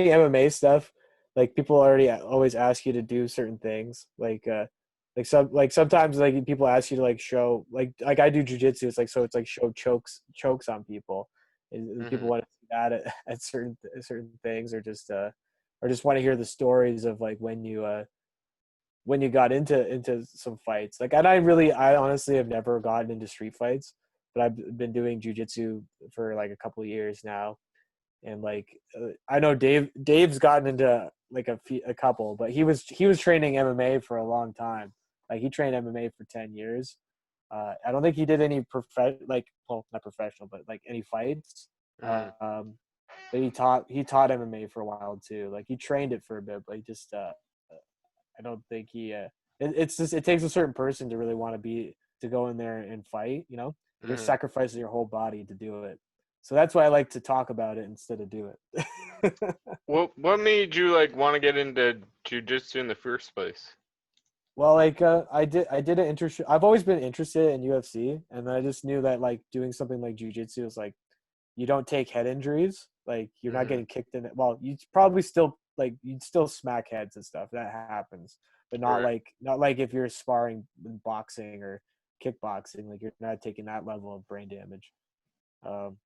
MMA stuff. Like people already always ask you to do certain things. Like sometimes like people ask you to like show like I do jujitsu. It's like so it's like show chokes on people. And people Mm-hmm. want to see that at certain things, or just want to hear the stories of like when you got into some fights. Like, and I honestly have never gotten into street fights, but I've been doing jujitsu for like a couple of years now, and like I know Dave's gotten into like a couple, but he was training MMA for a long time. Like he trained MMA for 10 years. I don't think he did any well, not professional, but like any fights. Mm-hmm. But he taught MMA for a while too. Like he trained it for a bit, but he just I don't think it's just it takes a certain person to really want to go in there and fight. You're Mm-hmm. sacrificing your whole body to do it. So that's why I like to talk about it instead of do it. What made you like want to get into jujitsu in the first place? Well, like I did an internship. I've always been interested in UFC, and I just knew that like doing something like jujitsu is like you don't take head injuries. Like you're not Mm-hmm. getting kicked in it. Well, you probably still like you'd still smack heads and stuff. That happens, but Right. not like if you're sparring in boxing or kickboxing. Like you're not taking that level of brain damage. Um,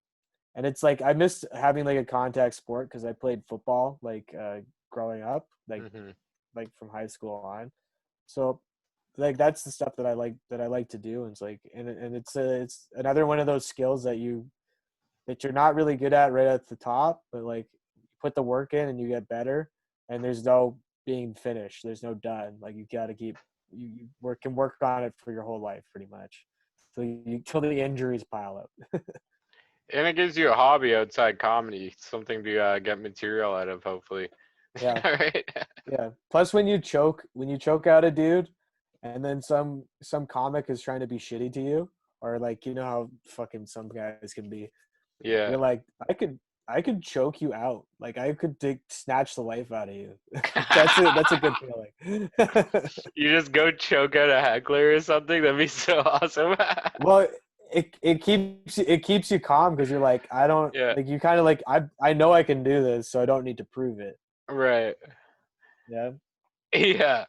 and it's like I missed having like a contact sport because I played football like growing up, Mm-hmm. like from high school on. So like that's the stuff that I like to do. And it's like and it's another one of those skills that you're not really good at right at the top, but like you put the work in and you get better. And there's no being finished. There's no done. Like you got to keep can work on it for your whole life pretty much. So you till the injuries pile up. And it gives you a hobby outside comedy, something to get material out of, hopefully. Yeah. Right. Yeah. Plus, when you choke out a dude, and then some comic is trying to be shitty to you, or like how fucking some guys can be. Yeah. You're like, I could choke you out. Like I could snatch the life out of you. That's a good feeling. You just go choke out a heckler or something. That'd be so awesome. Well, it keeps you calm because you're like, I don't Yeah. like you kind of like I know I can do this, so I don't need to prove it. Right. Yeah. Yeah.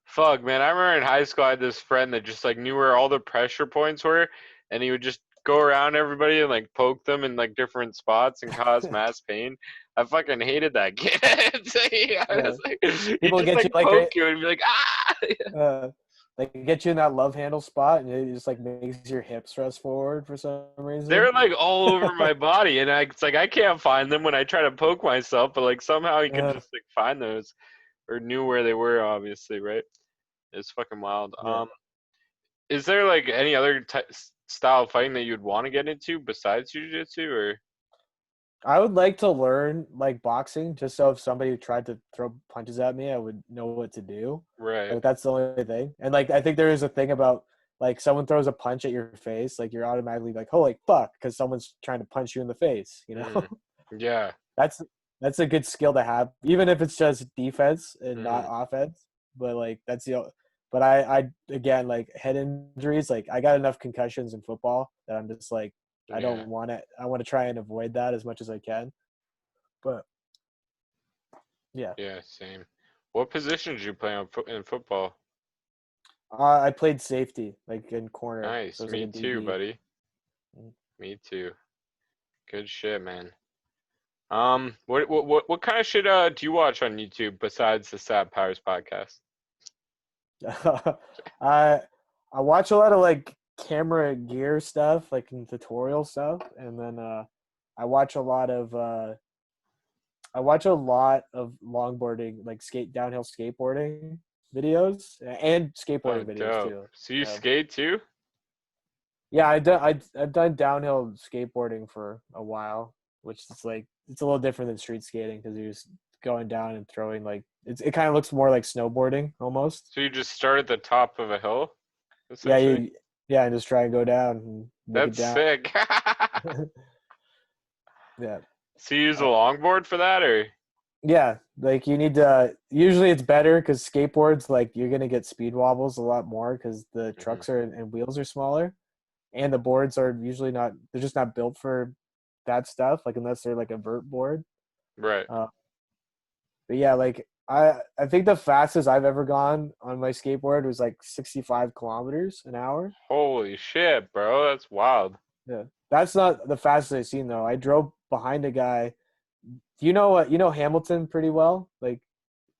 Fuck, man. I remember in high school I had this friend that just like knew where all the pressure points were, and he would just go around everybody and like poke them in like different spots and cause mass pain. I fucking hated that kid. So, yeah, I Yeah. was like, he People just get like you like poke you and be like, ah. uh like get you in that love handle spot and it just like makes your hips thrust forward for some reason. They're like all over my body, and it's like I can't find them when I try to poke myself, but like somehow he could uh, just like find those or knew where they were. Obviously, right? It's fucking wild. yeah. Is there like any other style of fighting that you'd want to get into besides jiu-jitsu or I would like to learn like boxing just so if somebody tried to throw punches at me, I would know what to do. right? Like that's the only thing. And like I think there is a thing about like someone throws a punch at your face, like you're automatically like, holy fuck, because someone's trying to punch you in the face. Mm, yeah. that's that's a good skill to have, even if it's just defense and not Mm, offense. But like but I again like head injuries. Like I got enough concussions in football that I'm just like I don't yeah. want it. I want to try and avoid that as much as I can. But yeah, Yeah. Same. What position did you play on in football? I played safety like in corner, so Nice. it's like a Me too, DB. buddy. Me too. Good shit, man. What kind of shit do you watch on YouTube besides the Sad Powers podcast? I I watch a lot of like camera gear stuff, like in tutorial stuff, and then I watch a lot of longboarding, like downhill skateboarding videos and Oh, skateboarding videos dope. too. So you skate too? Yeah, I've done downhill skateboarding for a while. which is like it's a little different than street skating because you're just going down and throwing like it kind of looks more like snowboarding almost. So you just start at the top of a hill, Yeah, essentially? and just try and go down and make it That's down. sick. Yeah. So you use a Uh, longboard for that, or? yeah, like you need to. Usually, it's better because skateboards, like you're gonna get speed wobbles a lot more because the Hmm. trucks are and wheels are smaller, and the boards are usually not. They're just not built for that stuff. Like unless they're like a vert board. Right. Uh, but yeah, like I think the fastest I've ever gone on my skateboard was like 65 kilometers an hour. Holy shit, bro. That's wild. Yeah, that's not the fastest I've seen though. I drove behind a guy. Do you know what? You know Hamilton pretty well, like.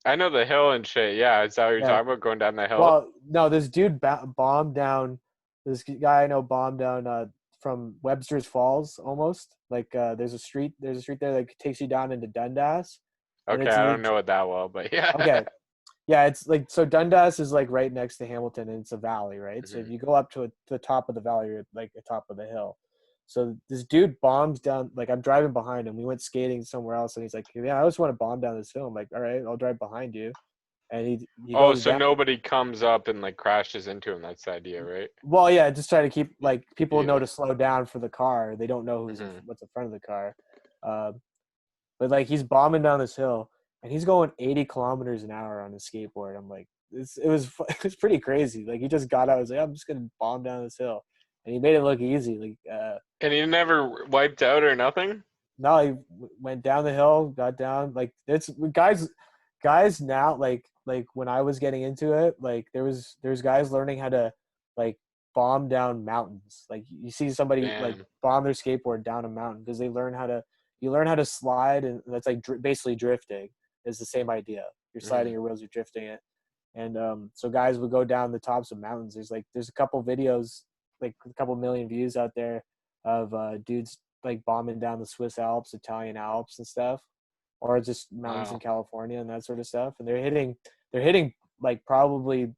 I know the hill and shit. Yeah, is that what you're Yeah. talking about? Going down the hill? Well, no, this dude bombed down. This guy I know bombed down from Webster's Falls almost. Like there's a street. There's a street there that takes you down into Dundas, and Okay, it's I don't know it that well, but yeah. okay. Yeah, it's like so Dundas is like right next to Hamilton, and it's a valley, right? So if Hmm. you go up to the top of the valley, you're at, like the top of the hill. So this dude bombs down. Like I'm driving behind him. We went skating somewhere else, and he's like, "Yeah, I just want to bomb down this hill." I'm like, "All right, I'll drive behind you." And he Oh, goes so down. nobody comes up and like crashes into him. That's the idea, right? Well, yeah, just try to keep like people know Yeah. to slow down for the car. They don't know Hmm. what's in front of the car. Uh, but like he's bombing down this hill and he's going 80 kilometers an hour on his skateboard. I'm like, it was pretty crazy. Like he just got out. I was like, I'm just gonna bomb down this hill, and he made it look easy. Like And he never wiped out or nothing? no, he went down the hill, got down. Like it's guys now like when I was getting into it, like there's guys learning how to like bomb down mountains. Like you see somebody like Damn. bomb their skateboard down a mountain because they learn how to you learn how to slide, and that's like basically drifting. Is the same idea. You're Hmm. sliding your wheels, you're drifting it, and so guys would go down the tops of mountains. There's a couple videos, like a couple million views out there of dudes like bombing down the Swiss Alps, Italian Alps, and stuff, or just mountains in Wow. California and that sort of stuff. And they're hitting like probably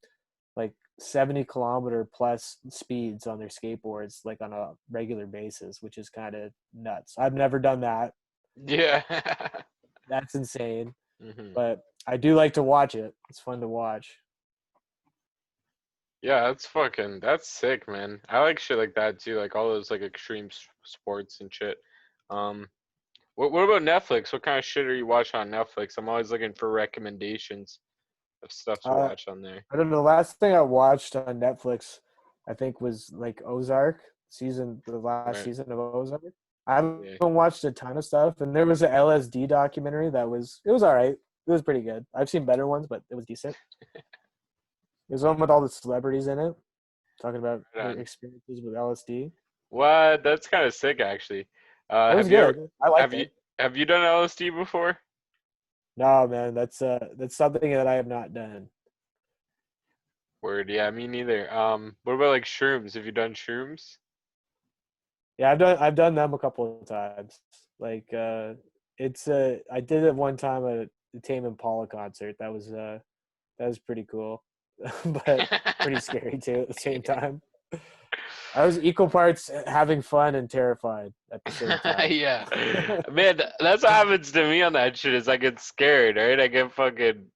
like 70-kilometer plus speeds on their skateboards like on a regular basis, which is kind of nuts. I've never done that. Yeah. That's insane, Hmm. but I do like to watch it. It's fun to watch. Yeah, that's sick, man. I like shit like that too, like all those like extreme sports and shit. Um, what about Netflix? What kind of shit are you watching on Netflix? I'm always looking for recommendations of stuff to Uh, watch on there. I don't know. The last thing I watched on Netflix, I think, was like Ozark the last Right. season of Ozark. I haven't Yeah. watched a ton of stuff, and there was an LSD documentary it was all right. It was pretty good. I've seen better ones, but it was decent. There's one with all the celebrities in it, talking about Right their on. experiences with LSD. What? That's kind of sick, actually. It was Have you ever, good. I have liked you it. have you done LSD before? No, man, that's something that I have not done. Word, yeah, me neither. What about like shrooms? Have you done shrooms? Yeah, I've done them a couple of times. Like it's I did it one time at the Tame Impala concert. That was pretty cool, but pretty scary too at the same time. I was equal parts having fun and terrified at the same time. Yeah, man, that's what happens to me on that shit. Is I get scared, right? I get fucking.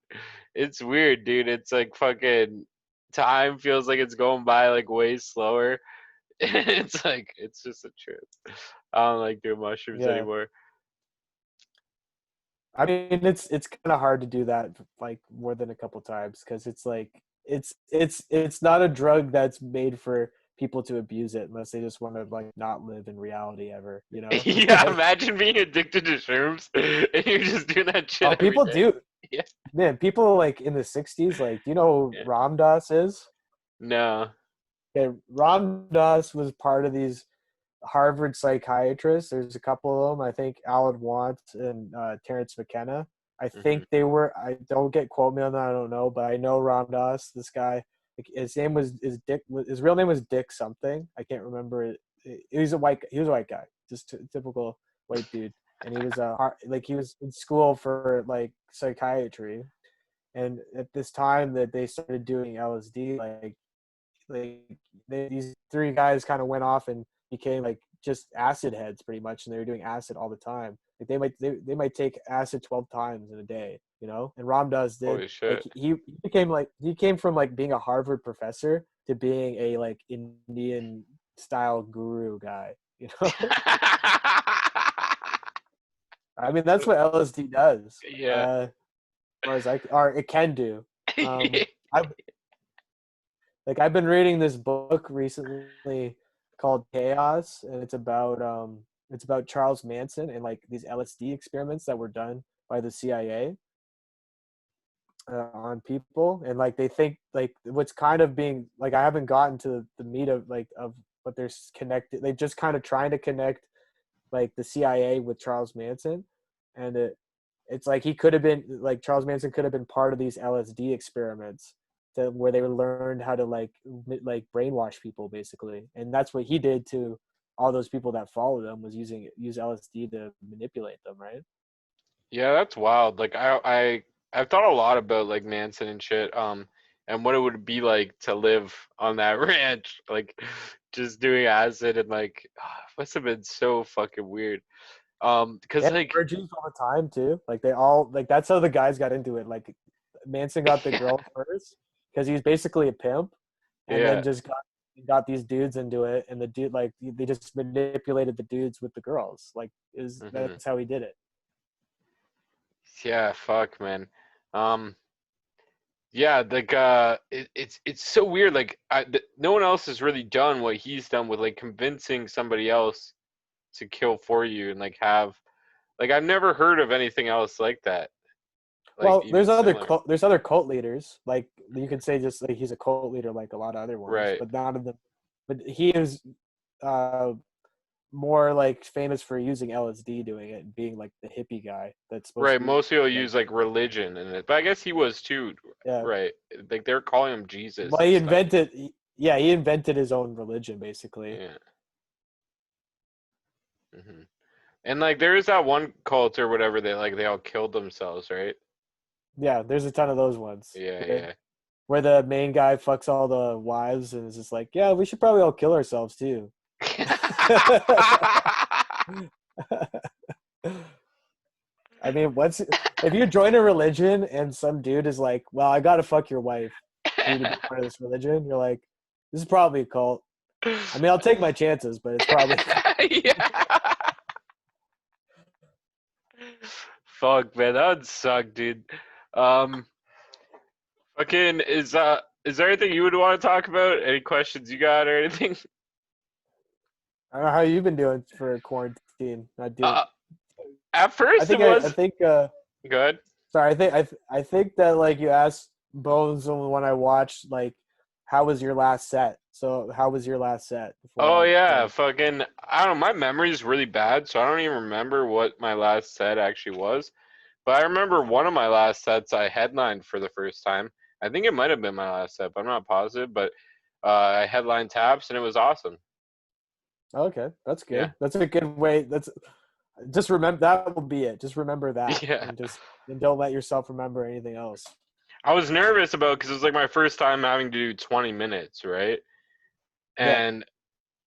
It's weird, dude. It's like fucking time feels like it's going by like way slower. It's like it's just a trip. I don't like doing mushrooms Yeah, anymore. I mean it's kind of hard to do that like more than a couple times because it's like it's not a drug that's made for people to abuse it unless they just want to like not live in reality ever, you know? Yeah, Like imagine being addicted to shrooms and you're just doing that shit oh, every people day. do. Yeah. Man, people like in the 60s, like, do you know Yeah. who Ram Dass is? No. Okay, Ram Dass was part of these Harvard psychiatrists. There's a couple of them. I think Alan Watts and Terrence McKenna. I Hmm. think they were. I don't get quote me on that. I don't know, but I know Ram Dass. This guy, like, his name was his Dick. His real name was Dick something. I can't remember it. He was a white. He was a white guy, just typical white dude. And he was like he was in school for like psychiatry. And at this time that they started doing LSD, like these three guys kind of went off and became like just acid heads pretty much, and they were doing acid all the time. Like they might take acid 12 times in a day, you know. And Ramdas did. Holy Like shit. he came from like being a Harvard professor to being a like Indian style guru guy, you know. I mean, that's what LSD does. Yeah. As far as or it can do. I've I've been reading this book recently called Chaos, and it's about Charles Manson and like these LSD experiments that were done by the CIA on people, and like they think like what's kind of being like I haven't gotten to the meat of like of what they're connected. They just kind of trying to connect like the CIA with Charles Manson, and it's like he could have been like Charles Manson could have been part of these LSD experiments where they learned how to like brainwash people basically, and that's what he did to all those people that followed him was use LSD to manipulate them, right? Yeah, that's wild. Like I've thought a lot about like Manson and shit, and what it would be like to live on that ranch, like just doing acid and like must have been so fucking weird. Because Yeah, like orgies all the time too. Like they all like that's how the guys got into it. Like Manson got the yeah, girl first because he was basically a pimp, and then yeah, just got these dudes into it, and the dude like they just manipulated the dudes with the girls. Like is hmm that's how he did it. yeah, fuck man. Um, yeah, like it's so weird. Like no one else has really done what he's done with like convincing somebody else to kill for you and like have like I've never heard of anything else like that. Like Well, even similar. there's other cult leaders. Like you could say just like he's a cult leader like a lot of other ones, Right. but not of them. But he is uh more like famous for using LSD doing it and being like the hippie guy that's supposed Right. to be Most people like use like religion in it, but I guess he was too. yeah. Right. Like they're calling him Jesus Well, and stuff. he invented his own religion basically. Yeah. hmm And like there is that one cult or whatever they like they all killed themselves, right? Yeah, there's a ton of those ones Yeah. where, Yeah. where the main guy fucks all the wives and is just like, yeah, we should probably all kill ourselves too. I mean, once if you join a religion and some dude is like, "Well, I gotta fuck your wife for you to be part of this religion," you're like, "This is probably a cult." I mean, I'll take my chances, but it's probably yeah. Fuck, man, that would suck, dude. Um, fucking is there anything you would want to talk about? Any questions you got or anything? I don't know how you've been doing for quarantine. Not doing. Uh, at first it I was think. good. Sorry, I think that like you asked Bones when I watched like, how was your last set? So how was your last set before Oh I yeah, joined? fucking I don't know, my memory's really bad, so I don't even remember what my last set actually was. But I remember one of my last sets I headlined for the first time. I think it might have been my last set, but I'm not positive. But I headlined Taps and it was awesome. Okay, that's Yeah. good. That's a good way. That's just remember that will be it. Just remember that, Yeah. and don't let yourself remember anything else. I was nervous about because it was like my first time having to do 20 minutes, right? Yeah. And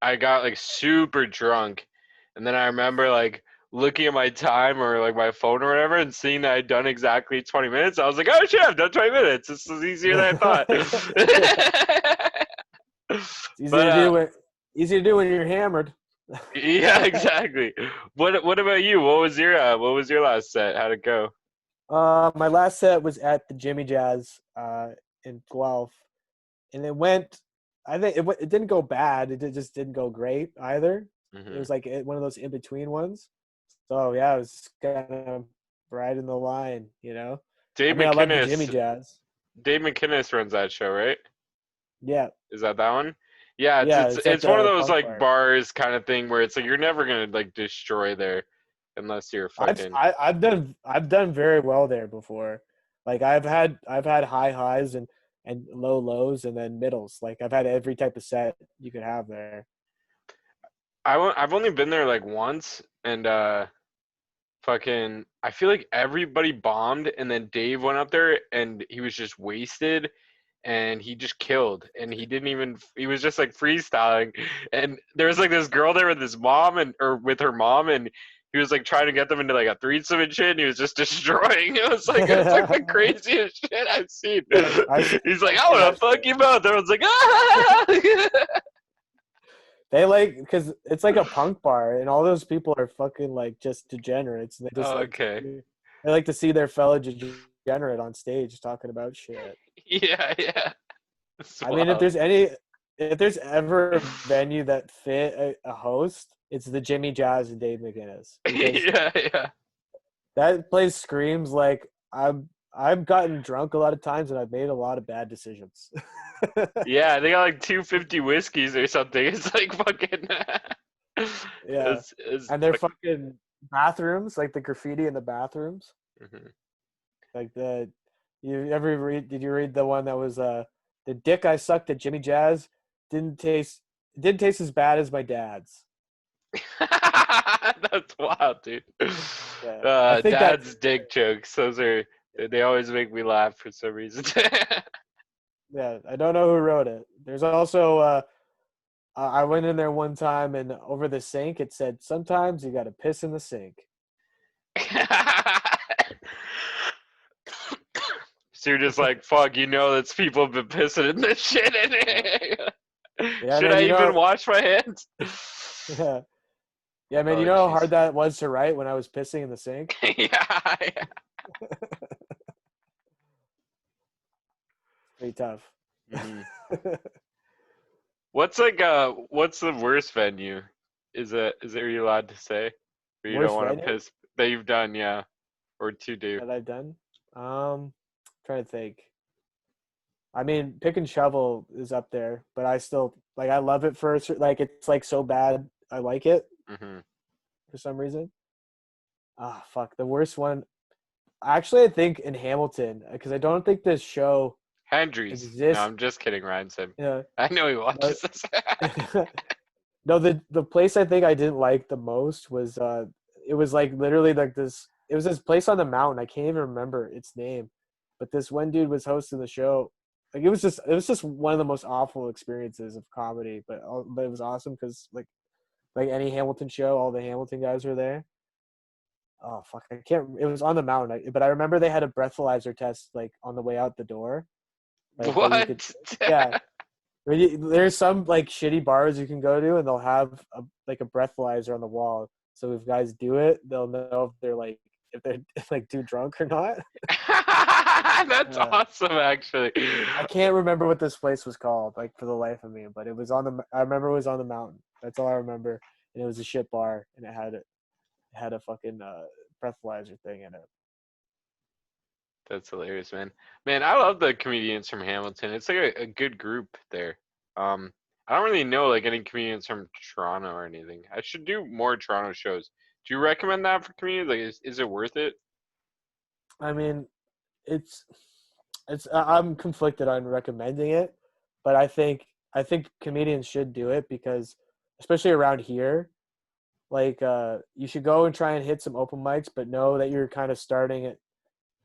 I got like super drunk, and then I remember like looking at my time or like my phone or whatever and seeing that I'd done exactly 20 minutes. I was like, oh shit, I've done 20 minutes. This is easier than I thought. Yeah. It's But easy to do when you're hammered. yeah, exactly. What about you? What was your last set? How'd it go? My last set was at the Jimmy Jazz in Guelph, and it went. I think it didn't go bad. Just didn't go great either. It hmm was like one of those in between ones. So yeah, it was kind of right in the line, you know. I Dave mean, I love the Jimmy McInnes. Jazz. Dave McInnes runs that show, right? Yeah, Is that one? Yeah, yeah. It's at it's one of the those punk like bar. bars kind of thing where it's like you're never gonna like destroy there unless you're fucking I've done very well there before. Like I've had high highs and low lows and then middles. Like I've had every type of set you could have there. I've only been there like once and fucking I feel like everybody bombed and then Dave went up there and he was just wasted and he just killed, and he was just like freestyling, and there was like this girl there with his mom or with her mom, and he was like trying to get them into like a threesome and shit, and he was just destroying. It's like the craziest shit I've seen. He's like, I want to fuck you both. Everyone's like, ah! They because it's like a punk bar, and all those people are fucking like just degenerates. They just okay. they like to see their fellow degenerate on stage talking about shit. Yeah. I mean, if there's ever a venue that fit a host, it's the Jimmy Jazz and Dave McGinnis. Yeah. That place screams like I've gotten drunk a lot of times and I've made a lot of bad decisions. Yeah, they got like 250 whiskeys or something. It's like fucking. Yeah, and their fucking bathrooms, like the graffiti in the bathrooms, like did you read the one that was the dick I sucked at Jimmy Jazz didn't taste as bad as my dad's. That's wild, dude. I think Dad's dick jokes. They always make me laugh for some reason. Yeah, I don't know who wrote it. There's also I went in there one time and over the sink it said sometimes you got to piss in the sink. So you're just like, fuck, that's people have been pissing in this shit in here. Yeah, Should man, I even wash my hands? Yeah. Yeah, man, you know how hard that was to write when I was pissing in the sink? Yeah. Pretty tough. Mm-hmm. What's the worst venue? Is it are you allowed to say? Or you don't want to piss that you've done, yeah. Or to do. That I've done? Trying to think. I mean, Pick and Shovel is up there, but I still I love it for like it's like so bad I like it for some reason. Ah, fuck. The worst one. Actually, I think in Hamilton because I don't think this show Hendry's. exists. No, I'm just kidding, Ryan said. Yeah, I know he watches this. No, the place I think I didn't like the most was it was like literally like this. It was this place on the mountain. I can't even remember its name, but this one dude was hosting the show. Like it was just one of the most awful experiences of comedy, but it was awesome because like any Hamilton show, all the Hamilton guys were there. Oh fuck, I can't. It was on the mountain, but I remember they had a breathalyzer test like on the way out the door. Like, what? Yeah. There's some like shitty bars you can go to, and they'll have a breathalyzer on the wall. So if guys do it, they'll know if they're like too drunk or not. That's awesome, actually. I can't remember what this place was called, like for the life of me, but it was I remember it was on the mountain. That's all I remember, and it was a shit bar, and it had a fucking breathalyzer thing in it. That's hilarious, man. Man, I love the comedians from Hamilton. It's like a good group there. I don't really know like any comedians from Toronto or anything. I should do more Toronto shows. Do you recommend that for comedians? Like, is it worth it? I mean, it's I'm conflicted on recommending it, but I think comedians should do it because especially around here, like you should go and try and hit some open mics, but know that you're kind of starting at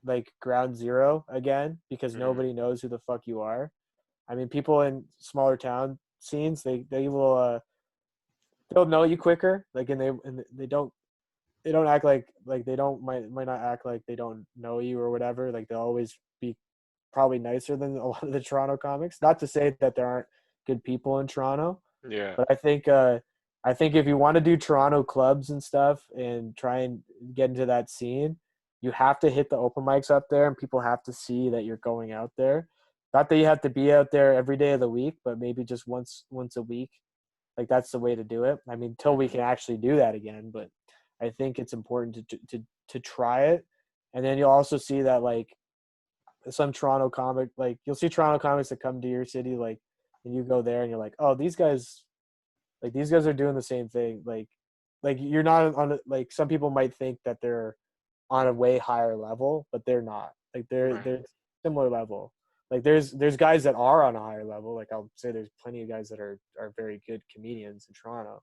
like ground zero again because nobody knows who the fuck you are. I mean, people in smaller town scenes, they will they'll know you quicker, like and they don't act like they don't might not act like they don't know you or whatever. Like they'll always be probably nicer than a lot of the Toronto comics. Not to say that there aren't good people in Toronto. Yeah. But I think if you want to do Toronto clubs and stuff and try and get into that scene, you have to hit the open mics up there and people have to see that you're going out there. Not that you have to be out there every day of the week, but maybe just once a week. Like that's the way to do it. I mean, till we can actually do that again, but I think it's important to try it. And then you'll also see that like some Toronto comic, like you'll see Toronto comics that come to your city, like, and you go there and you're like, oh, these guys are doing the same thing. Like you're not on like some people might think that they're on a way higher level, but they're not. Like they're similar level. Like there's guys that are on a higher level. Like I'll say there's plenty of guys that are very good comedians in Toronto,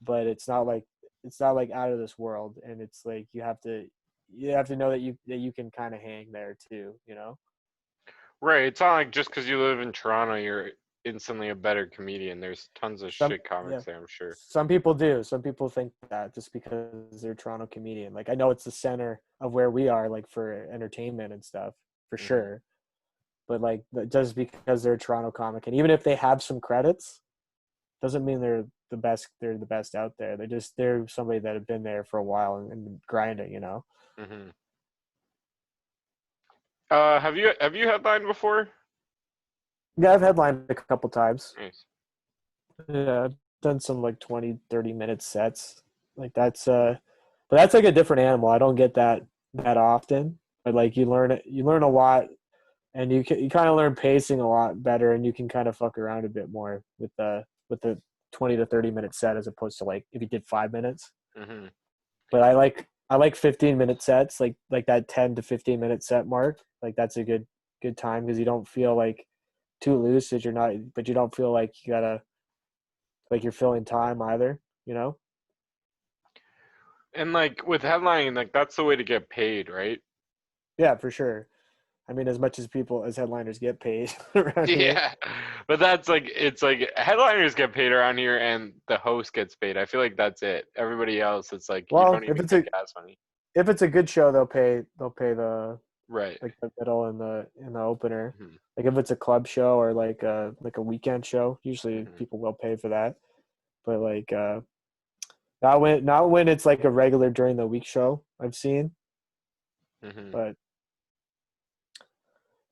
but it's not like out of this world. And it's like you have to know that you can kind of hang there too, you know. Right. It's not like just because you live in Toronto, you're instantly a better comedian. There's tons of Some shit comics yeah, there, I'm sure. some people do. Some people think that just because they're Toronto comedian. Like I know it's the center of where we are, like for entertainment and stuff, for Hmm. sure. But like just because they're a Toronto comic, and even if they have some credits, doesn't mean they're the best. They're the best out there. They're somebody that have been there for a while and grinding. You know. Hmm. Have you headlined before? Yeah, I've headlined a couple times. Nice. Yeah, I've done some like 20, 30-minute sets. Like but that's like a different animal. I don't get that often. But like you learn a lot, and you kind of learn pacing a lot better, and you can kind of fuck around a bit more with the 20 to 30-minute set as opposed to like if you did 5 minutes. Hmm. But I like 15-minute sets, like that 10 to 15-minute set mark. Like that's a good time because you don't feel like too loose that you're not, but you don't feel like you gotta like you're filling time either, you know? And like with headlining, like that's the way to get paid, right? Yeah, for sure. I mean, as much as people as headliners get paid around here. Yeah, but that's like it's like headliners get paid around here, and the host gets paid. I feel like that's it. Everybody else, it's like you Well, don't even get gas money. if it's a good show, they'll pay the Right. like the middle and the opener. Hmm. Like if it's a club show or like a weekend show, usually Hmm. people will pay for that. But like not when it's like a regular during the week show I've seen, Hmm. but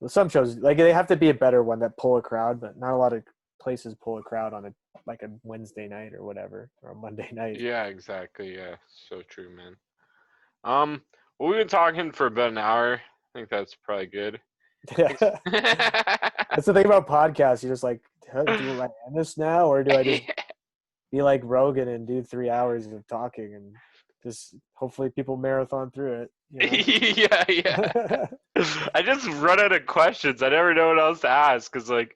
some shows like they have to be a better one that pull a crowd, but not a lot of places pull a crowd on a Wednesday night or whatever or a Monday night. Yeah, exactly. Yeah, so true, man. Um, well, we've been talking for about an hour. I think that's probably good. Yeah, Thanks. that's the thing about podcasts. You're just like, do I end this now or do I just be like Rogan and do 3 hours of talking and just hopefully people marathon through it, you know? Yeah, yeah. I just run out of questions. I never know what else to ask because, like,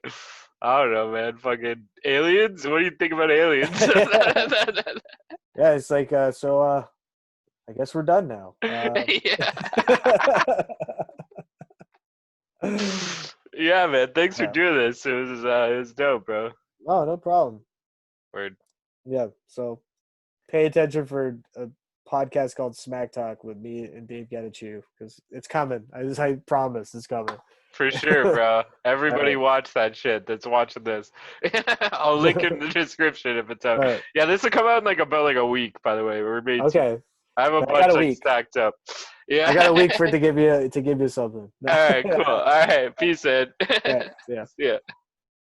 I don't know, man. Fucking aliens? What do you think about aliens? Yeah, it's like I guess we're done now. Yeah. Yeah, man. Thanks for Yeah. doing this. It was dope, bro. Oh, no problem. Word. Yeah, so pay attention for a podcast called Smack Talk with me and Dave Getachew because it's coming. I promise it's coming. For sure, bro. All Everybody right. watch that shit that's watching this. I'll link it in the description if it's All out. right. Yeah, this will come out in like about like a week, by the way. We're made to. Okay. I have a I got bunch a like week. stacked up. Yeah. I got a week for it to give you something. All right, cool. All right, peace, Ed. Yeah. Yeah. Yeah.